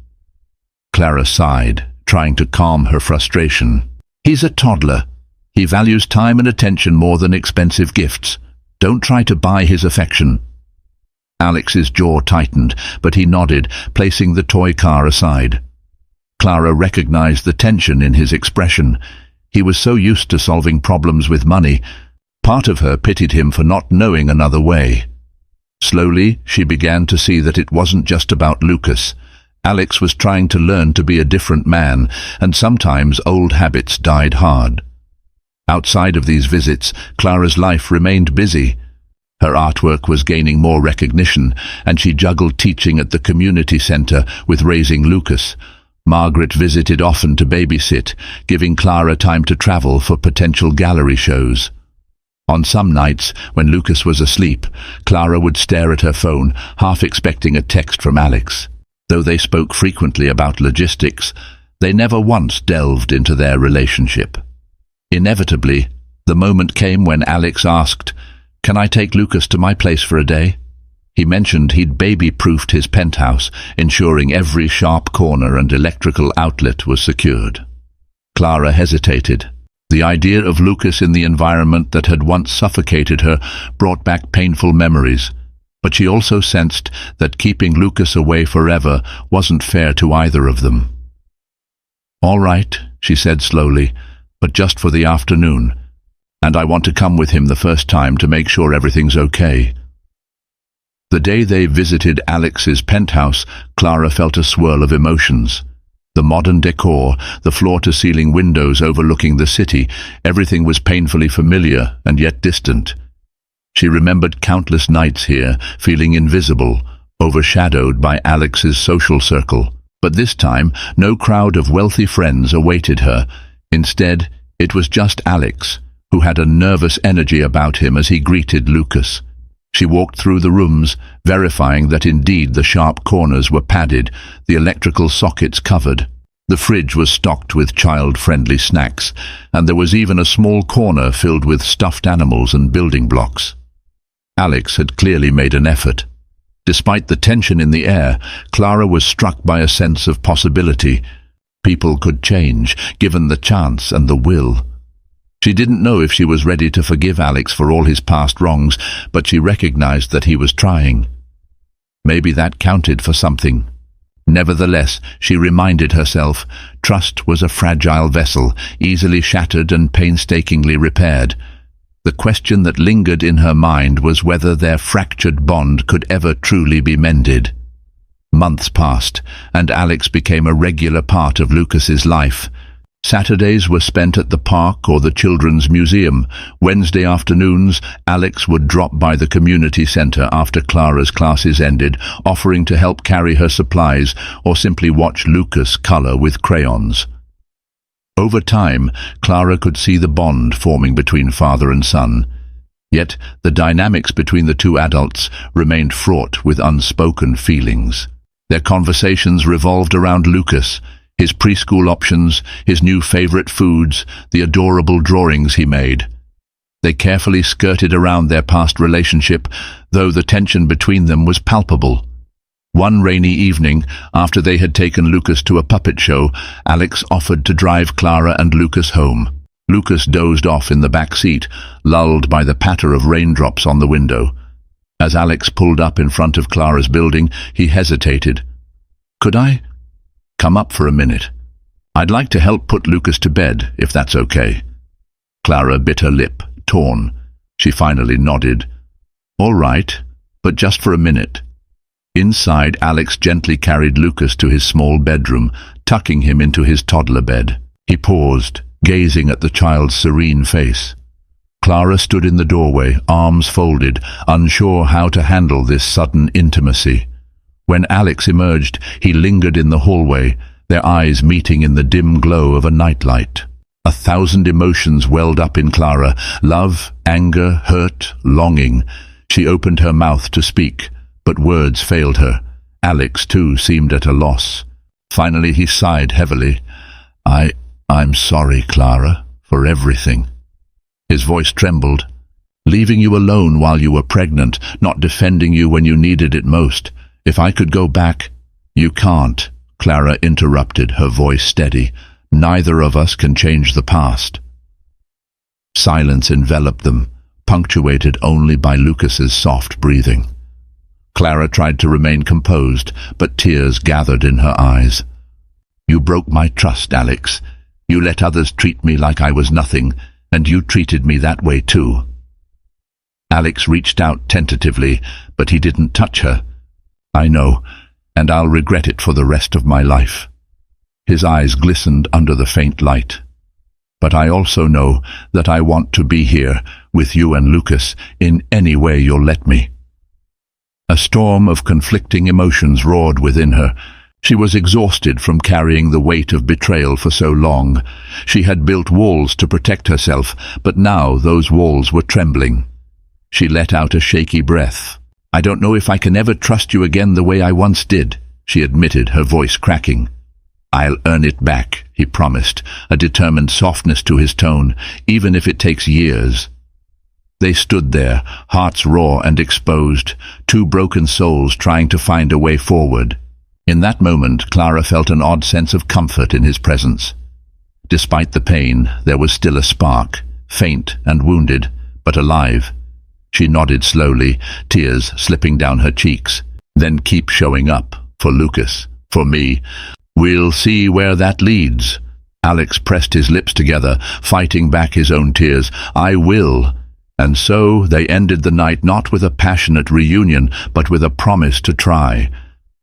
Clara sighed, trying to calm her frustration. "He's a toddler. He values time and attention more than expensive gifts. Don't try to buy his affection." Alex's jaw tightened, but he nodded, placing the toy car aside. Clara recognized the tension in his expression. He was so used to solving problems with money. Part of her pitied him for not knowing another way. Slowly, she began to see that it wasn't just about Lucas. Alex was trying to learn to be a different man, and sometimes old habits died hard. Outside of these visits, Clara's life remained busy. Her artwork was gaining more recognition, and she juggled teaching at the community center with raising Lucas. Margaret visited often to babysit, giving Clara time to travel for potential gallery shows. On some nights, when Lucas was asleep, Clara would stare at her phone, half expecting a text from Alex. Though they spoke frequently about logistics, they never once delved into their relationship. Inevitably, the moment came when Alex asked, "Can I take Lucas to my place for a day?" He mentioned he'd baby-proofed his penthouse, ensuring every sharp corner and electrical outlet was secured. Clara hesitated. The idea of Lucas in the environment that had once suffocated her brought back painful memories, but she also sensed that keeping Lucas away forever wasn't fair to either of them. "All right," she said slowly, "but just for the afternoon. and I want to come with him the first time to make sure everything's okay." The day they visited Alex's penthouse, Clara felt a swirl of emotions. The modern decor, the floor-to-ceiling windows overlooking the city, everything was painfully familiar and yet distant. She remembered countless nights here, feeling invisible, overshadowed by Alex's social circle. But this time, no crowd of wealthy friends awaited her. Instead, it was just Alex, who had a nervous energy about him as he greeted Lucas. She walked through the rooms, verifying that indeed the sharp corners were padded, the electrical sockets covered. The fridge was stocked with child-friendly snacks, and there was even a small corner filled with stuffed animals and building blocks. Alex had clearly made an effort. Despite the tension in the air, Clara was struck by a sense of possibility. People could change, given the chance and the will. She didn't know if she was ready to forgive Alex for all his past wrongs, but she recognized that he was trying. Maybe that counted for something. Nevertheless, she reminded herself, trust was a fragile vessel, easily shattered and painstakingly repaired. The question that lingered in her mind was whether their fractured bond could ever truly be mended. Months passed, and Alex became a regular part of Lucas's life. Saturdays were spent at the park or the children's museum. Wednesday afternoons, Alex would drop by the community center after Clara's classes ended, offering to help carry her supplies or simply watch Lucas color with crayons. Over time, Clara could see the bond forming between father and son. Yet the dynamics between the two adults remained fraught with unspoken feelings. Their conversations revolved around Lucas, his preschool options, his new favorite foods, the adorable drawings he made. They carefully skirted around their past relationship, though the tension between them was palpable. One rainy evening, after they had taken Lucas to a puppet show, Alex offered to drive Clara and Lucas home. Lucas dozed off in the back seat, lulled by the patter of raindrops on the window. As Alex pulled up in front of Clara's building, he hesitated. "Could I come up for a minute? I'd like to help put Lucas to bed, if that's okay." Clara bit her lip, torn. She finally nodded. "All right, but just for a minute." Inside, Alex gently carried Lucas to his small bedroom, tucking him into his toddler bed. He paused, gazing at the child's serene face. Clara stood in the doorway, arms folded, unsure how to handle this sudden intimacy. When Alex emerged, he lingered in the hallway, their eyes meeting in the dim glow of a nightlight. 1,000 emotions welled up in Clara: love, anger, hurt, longing. She opened her mouth to speak, but words failed her. Alex, too, seemed at a loss. Finally, he sighed heavily. I'm sorry, Clara, for everything." His voice trembled. "Leaving you alone while you were pregnant, not defending you when you needed it most. If I could go back—" "You can't," Clara interrupted, her voice steady. "Neither of us can change the past." Silence enveloped them, punctuated only by Lucas's soft breathing. Clara tried to remain composed, but tears gathered in her eyes. "You broke my trust, Alex. You let others treat me like I was nothing, and you treated me that way too." Alex reached out tentatively, but he didn't touch her. "I know, and I'll regret it for the rest of my life." His eyes glistened under the faint light. "But I also know that I want to be here, with you and Lucas, in any way you'll let me." A storm of conflicting emotions roared within her. She was exhausted from carrying the weight of betrayal for so long. She had built walls to protect herself, but now those walls were trembling. She let out a shaky breath. "I don't know if I can ever trust you again the way I once did," she admitted, her voice cracking. "I'll earn it back," he promised, a determined softness to his tone, "even if it takes years." They stood there, hearts raw and exposed, two broken souls trying to find a way forward. In that moment, Clara felt an odd sense of comfort in his presence. Despite the pain, there was still a spark, faint and wounded, but alive. She nodded slowly, tears slipping down her cheeks. "Then keep showing up, for Lucas, for me. We'll see where that leads." Alex pressed his lips together, fighting back his own tears. "I will." And so they ended the night not with a passionate reunion, but with a promise to try.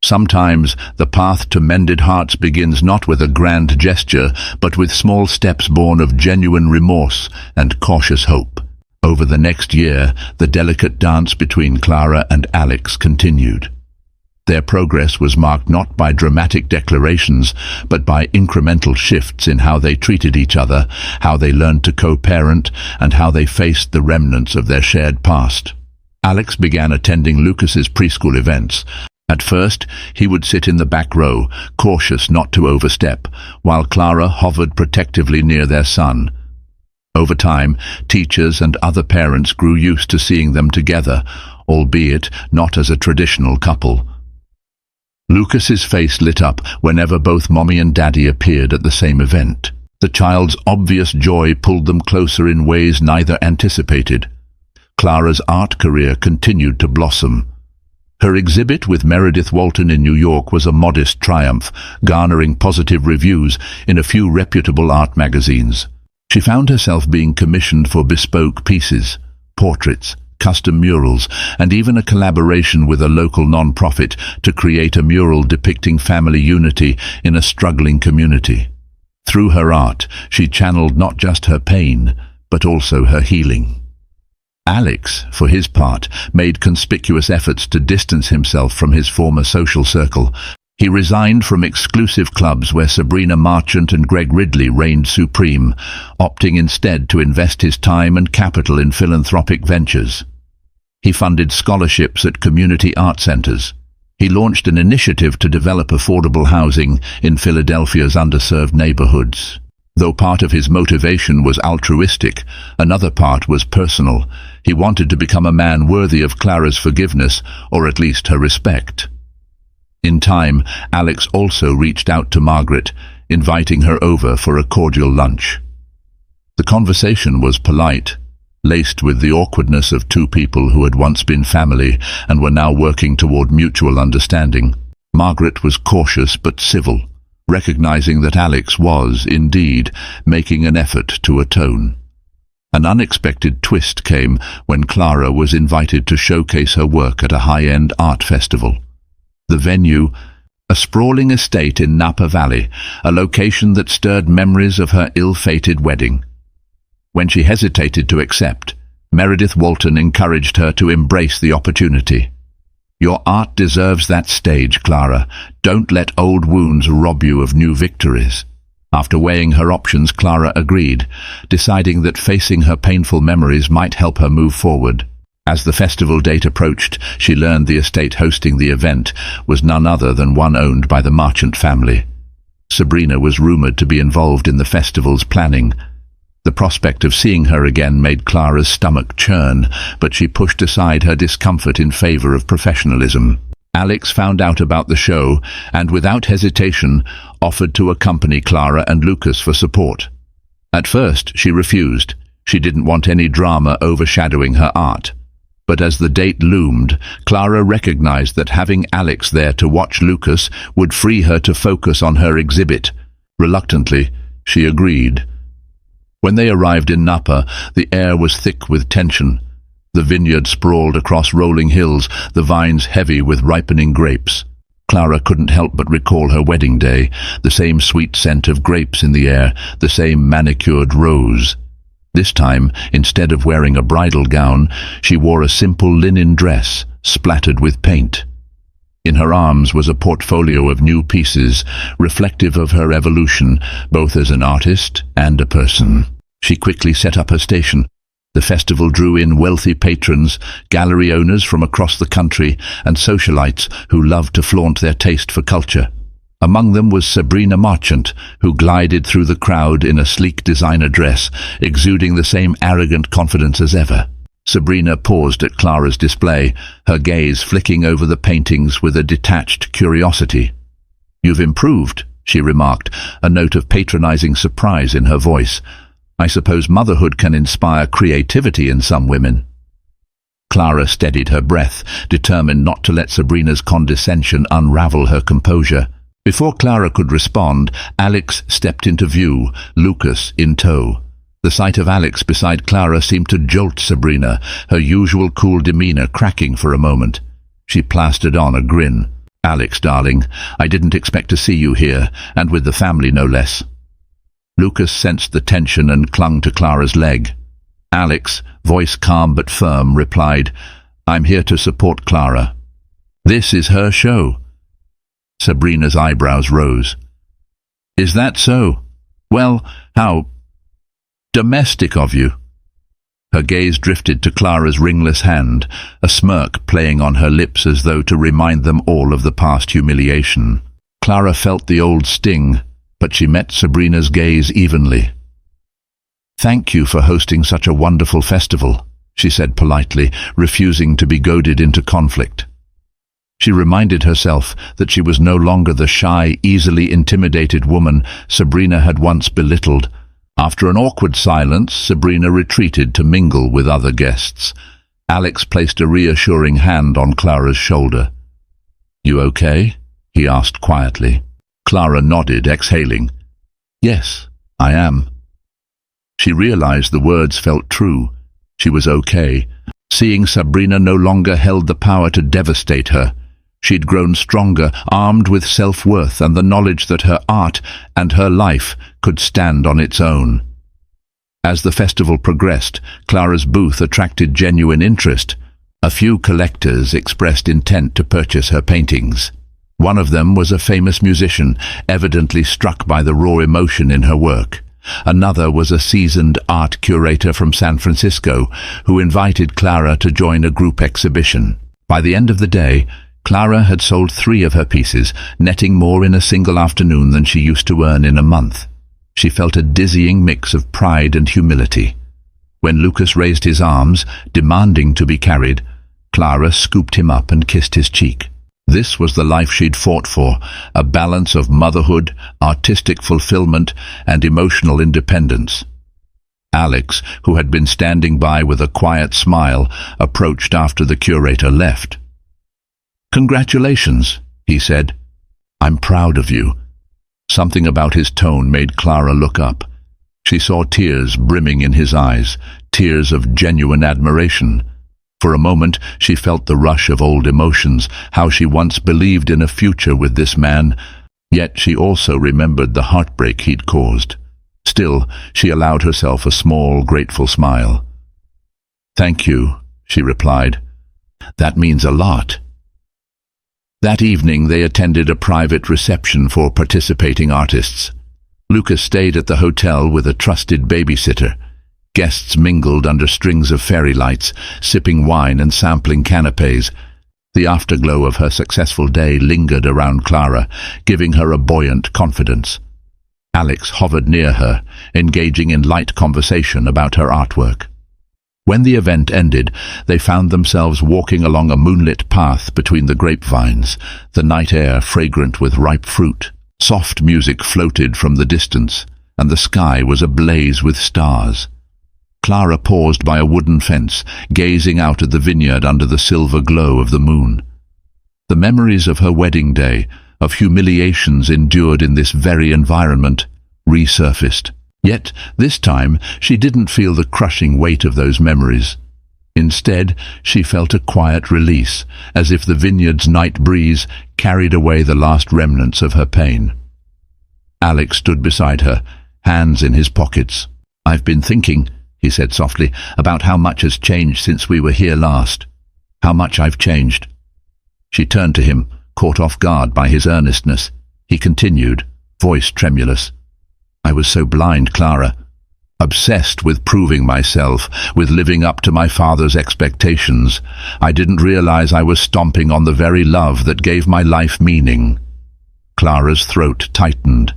Sometimes the path to mended hearts begins not with a grand gesture, but with small steps born of genuine remorse and cautious hope. Over the next year, the delicate dance between Clara and Alex continued. Their progress was marked not by dramatic declarations, but by incremental shifts in how they treated each other, how they learned to co-parent, and how they faced the remnants of their shared past. Alex began attending Lucas's preschool events. At first, he would sit in the back row, cautious not to overstep, while Clara hovered protectively near their son. Over time, teachers and other parents grew used to seeing them together, albeit not as a traditional couple. Lucas's face lit up whenever both Mommy and Daddy appeared at the same event. The child's obvious joy pulled them closer in ways neither anticipated. Clara's art career continued to blossom. Her exhibit with Meredith Walton in New York was a modest triumph, garnering positive reviews in a few reputable art magazines. She found herself being commissioned for bespoke pieces, portraits, custom murals, and even a collaboration with a local non-profit to create a mural depicting family unity in a struggling community. Through her art, she channeled not just her pain, but also her healing. Alex, for his part, made conspicuous efforts to distance himself from his former social circle. He resigned from exclusive clubs where Sabrina Marchant and Greg Ridley reigned supreme, opting instead to invest his time and capital in philanthropic ventures. He funded scholarships at community art centers. He launched an initiative to develop affordable housing in Philadelphia's underserved neighborhoods. Though part of his motivation was altruistic, another part was personal. He wanted to become a man worthy of Clara's forgiveness, or at least her respect. In time, Alex also reached out to Margaret, inviting her over for a cordial lunch. The conversation was polite, laced with the awkwardness of two people who had once been family and were now working toward mutual understanding. Margaret was cautious but civil, recognizing that Alex was, indeed, making an effort to atone. An unexpected twist came when Clara was invited to showcase her work at a high-end art festival. The venue, a sprawling estate in Napa Valley, a location that stirred memories of her ill-fated wedding. When she hesitated to accept, Meredith Walton encouraged her to embrace the opportunity. "Your art deserves that stage, Clara. Don't let old wounds rob you of new victories." After weighing her options, Clara agreed, deciding that facing her painful memories might help her move forward. As the festival date approached, she learned the estate hosting the event was none other than one owned by the Marchant family. Sabrina was rumored to be involved in the festival's planning. The prospect of seeing her again made Clara's stomach churn, but she pushed aside her discomfort in favor of professionalism. Alex found out about the show and, without hesitation, offered to accompany Clara and Lucas for support. At first, she refused. She didn't want any drama overshadowing her art. But as the date loomed, Clara recognized that having Alex there to watch Lucas would free her to focus on her exhibit. Reluctantly, she agreed. When they arrived in Napa, the air was thick with tension. The vineyard sprawled across rolling hills, the vines heavy with ripening grapes. Clara couldn't help but recall her wedding day, the same sweet scent of grapes in the air, the same manicured rose. This time, instead of wearing a bridal gown, she wore a simple linen dress, splattered with paint. In her arms was a portfolio of new pieces, reflective of her evolution, both as an artist and a person. She quickly set up her station. The festival drew in wealthy patrons, gallery owners from across the country, and socialites who loved to flaunt their taste for culture. Among them was Sabrina Marchant, who glided through the crowd in a sleek designer dress, exuding the same arrogant confidence as ever. Sabrina paused at Clara's display, her gaze flicking over the paintings with a detached curiosity. "You've improved," she remarked, a note of patronizing surprise in her voice. "I suppose motherhood can inspire creativity in some women." Clara steadied her breath, determined not to let Sabrina's condescension unravel her composure. Before Clara could respond, Alex stepped into view, Lucas in tow. The sight of Alex beside Clara seemed to jolt Sabrina, her usual cool demeanor cracking for a moment. She plastered on a grin. "Alex, darling, I didn't expect to see you here, and with the family no less." Lucas sensed the tension and clung to Clara's leg. Alex, voice calm but firm, replied, "I'm here to support Clara. This is her show." Sabrina's eyebrows rose. "Is that so? Well, how domestic of you." Her gaze drifted to Clara's ringless hand, a smirk playing on her lips as though to remind them all of the past humiliation. Clara felt the old sting, but she met Sabrina's gaze evenly. "Thank you for hosting such a wonderful festival," she said politely, refusing to be goaded into conflict. She reminded herself that she was no longer the shy, easily intimidated woman Sabrina had once belittled. After an awkward silence, Sabrina retreated to mingle with other guests. Alex placed a reassuring hand on Clara's shoulder. "You okay?" he asked quietly. Clara nodded, exhaling. "Yes, I am." She realized the words felt true. She was okay. Seeing Sabrina no longer held the power to devastate her. She'd grown stronger, armed with self-worth and the knowledge that her art and her life could stand on its own. As the festival progressed, Clara's booth attracted genuine interest. A few collectors expressed intent to purchase her paintings. One of them was a famous musician, evidently struck by the raw emotion in her work. Another was a seasoned art curator from San Francisco, who invited Clara to join a group exhibition. By the end of the day, Clara had sold 3 of her pieces, netting more in a single afternoon than she used to earn in a month. She felt a dizzying mix of pride and humility. When Lucas raised his arms, demanding to be carried, Clara scooped him up and kissed his cheek. This was the life she'd fought for, a balance of motherhood, artistic fulfillment, and emotional independence. Alex, who had been standing by with a quiet smile, approached after the curator left. "Congratulations," he said. "I'm proud of you." Something about his tone made Clara look up. She saw tears brimming in his eyes, tears of genuine admiration. For a moment she felt the rush of old emotions, how she once believed in a future with this man, yet she also remembered the heartbreak he'd caused. Still, she allowed herself a small, grateful smile. "Thank you," she replied. "That means a lot." That evening they attended a private reception for participating artists. Lucas stayed at the hotel with a trusted babysitter. Guests mingled under strings of fairy lights, sipping wine and sampling canapes. The afterglow of her successful day lingered around Clara, giving her a buoyant confidence. Alex hovered near her, engaging in light conversation about her artwork. When the event ended, they found themselves walking along a moonlit path between the grapevines, the night air fragrant with ripe fruit. Soft music floated from the distance, and the sky was ablaze with stars. Clara paused by a wooden fence, gazing out at the vineyard under the silver glow of the moon. The memories of her wedding day, of humiliations endured in this very environment, resurfaced. Yet, this time, she didn't feel the crushing weight of those memories. Instead, she felt a quiet release, as if the vineyard's night breeze carried away the last remnants of her pain. Alex stood beside her, hands in his pockets. "I've been thinking," he said softly, "about how much has changed since we were here last. How much I've changed." She turned to him, caught off guard by his earnestness. He continued, voice tremulous. "I was so blind, Clara. Obsessed with proving myself, with living up to my father's expectations. I didn't realize I was stomping on the very love that gave my life meaning." Clara's throat tightened.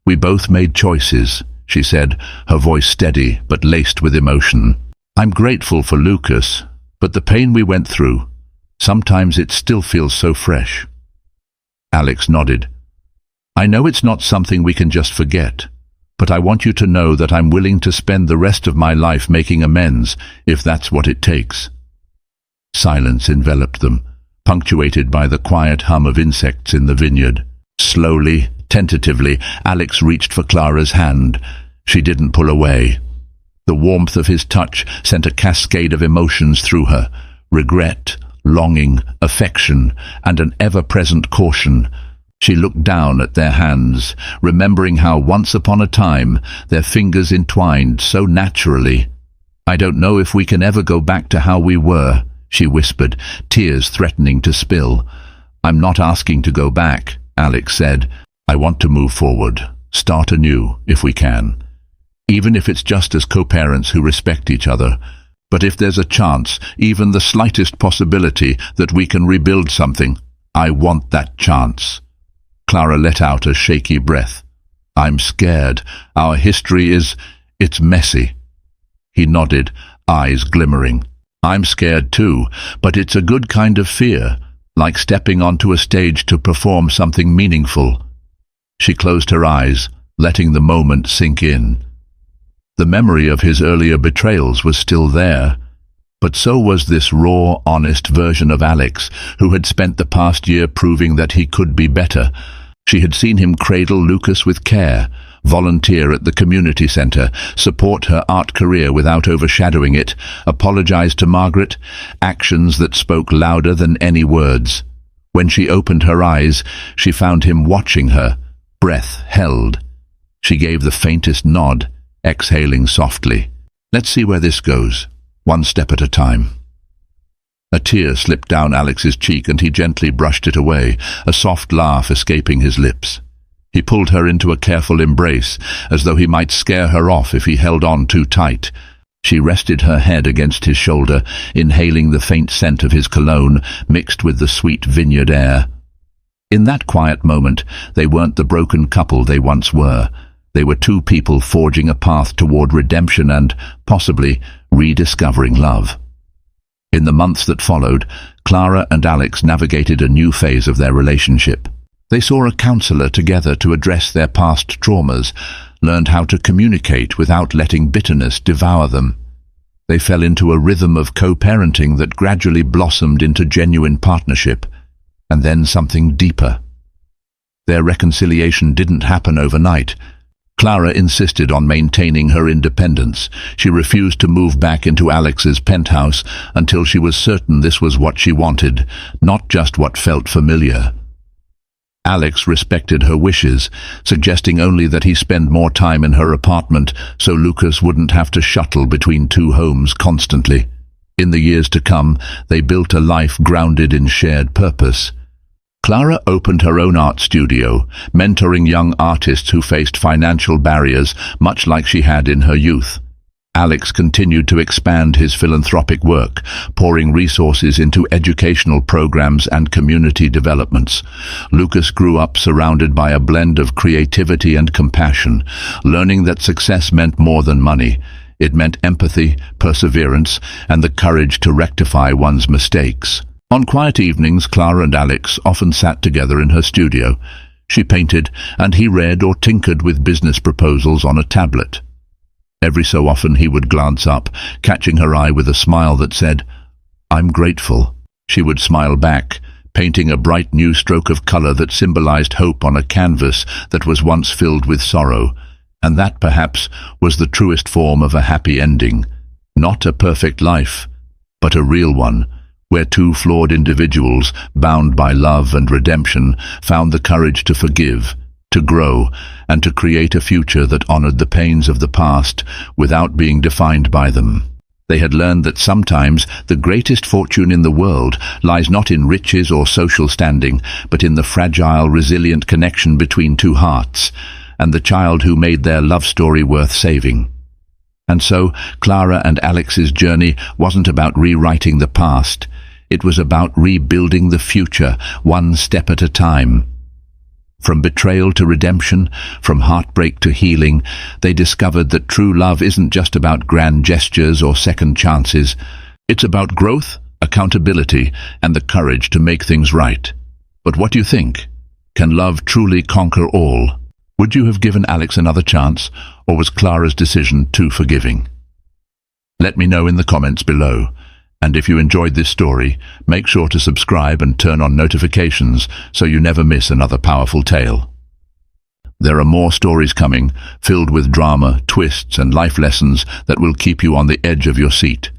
"We both made choices," she said, her voice steady but laced with emotion. "I'm grateful for Lucas, but the pain we went through, sometimes it still feels so fresh." Alex nodded. "I know it's not something we can just forget, but I want you to know that I'm willing to spend the rest of my life making amends, if that's what it takes." Silence enveloped them, punctuated by the quiet hum of insects in the vineyard. Slowly, tentatively, Alex reached for Clara's hand. She didn't pull away. The warmth of his touch sent a cascade of emotions through her: regret, longing, affection, and an ever-present caution. She looked down at their hands, remembering how once upon a time their fingers entwined so naturally. "I don't know if we can ever go back to how we were," she whispered, tears threatening to spill. "I'm not asking to go back," Alex said. "I want to move forward, start anew, if we can. Even if it's just as co-parents who respect each other. But if there's a chance, even the slightest possibility, that we can rebuild something, I want that chance." Clara let out a shaky breath. "I'm scared. Our history it's messy." He nodded, eyes glimmering. "I'm scared too, but it's a good kind of fear, like stepping onto a stage to perform something meaningful." She closed her eyes, letting the moment sink in. The memory of his earlier betrayals was still there, but so was this raw, honest version of Alex, who had spent the past year proving that he could be better. She had seen him cradle Lucas with care, volunteer at the community centre, support her art career without overshadowing it, apologize to Margaret, actions that spoke louder than any words. When she opened her eyes, she found him watching her, breath held. She gave the faintest nod, exhaling softly. "Let's see where this goes, one step at a time." A tear slipped down Alex's cheek and he gently brushed it away, a soft laugh escaping his lips. He pulled her into a careful embrace, as though he might scare her off if he held on too tight. She rested her head against his shoulder, inhaling the faint scent of his cologne, mixed with the sweet vineyard air. In that quiet moment, they weren't the broken couple they once were. They were two people forging a path toward redemption and, possibly, rediscovering love. In the months that followed, Clara and Alex navigated a new phase of their relationship. They saw a counselor together to address their past traumas, learned how to communicate without letting bitterness devour them. They fell into a rhythm of co-parenting that gradually blossomed into genuine partnership, and then something deeper. Their reconciliation didn't happen overnight. Clara insisted on maintaining her independence. She refused to move back into Alex's penthouse until she was certain this was what she wanted, not just what felt familiar. Alex respected her wishes, suggesting only that he spend more time in her apartment so Lucas wouldn't have to shuttle between two homes constantly. In the years to come, they built a life grounded in shared purpose. Clara opened her own art studio, mentoring young artists who faced financial barriers, much like she had in her youth. Alex continued to expand his philanthropic work, pouring resources into educational programs and community developments. Lucas grew up surrounded by a blend of creativity and compassion, learning that success meant more than money. It meant empathy, perseverance, and the courage to rectify one's mistakes. On quiet evenings, Clara and Alex often sat together in her studio. She painted, and he read or tinkered with business proposals on a tablet. Every so often he would glance up, catching her eye with a smile that said, "I'm grateful." She would smile back, painting a bright new stroke of color that symbolized hope on a canvas that was once filled with sorrow. And that, perhaps, was the truest form of a happy ending. Not a perfect life, but a real one, where two flawed individuals, bound by love and redemption, found the courage to forgive, to grow, and to create a future that honored the pains of the past without being defined by them. They had learned that sometimes the greatest fortune in the world lies not in riches or social standing, but in the fragile, resilient connection between two hearts, and the child who made their love story worth saving. And so, Clara and Alex's journey wasn't about rewriting the past. It was about rebuilding the future, one step at a time. From betrayal to redemption, from heartbreak to healing, they discovered that true love isn't just about grand gestures or second chances. It's about growth, accountability, and the courage to make things right. But what do you think? Can love truly conquer all? Would you have given Alex another chance, or was Clara's decision too forgiving? Let me know in the comments below. And if you enjoyed this story, make sure to subscribe and turn on notifications so you never miss another powerful tale. There are more stories coming, filled with drama, twists, and life lessons that will keep you on the edge of your seat.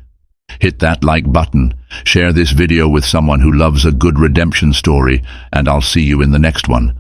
Hit that like button, share this video with someone who loves a good redemption story, and I'll see you in the next one.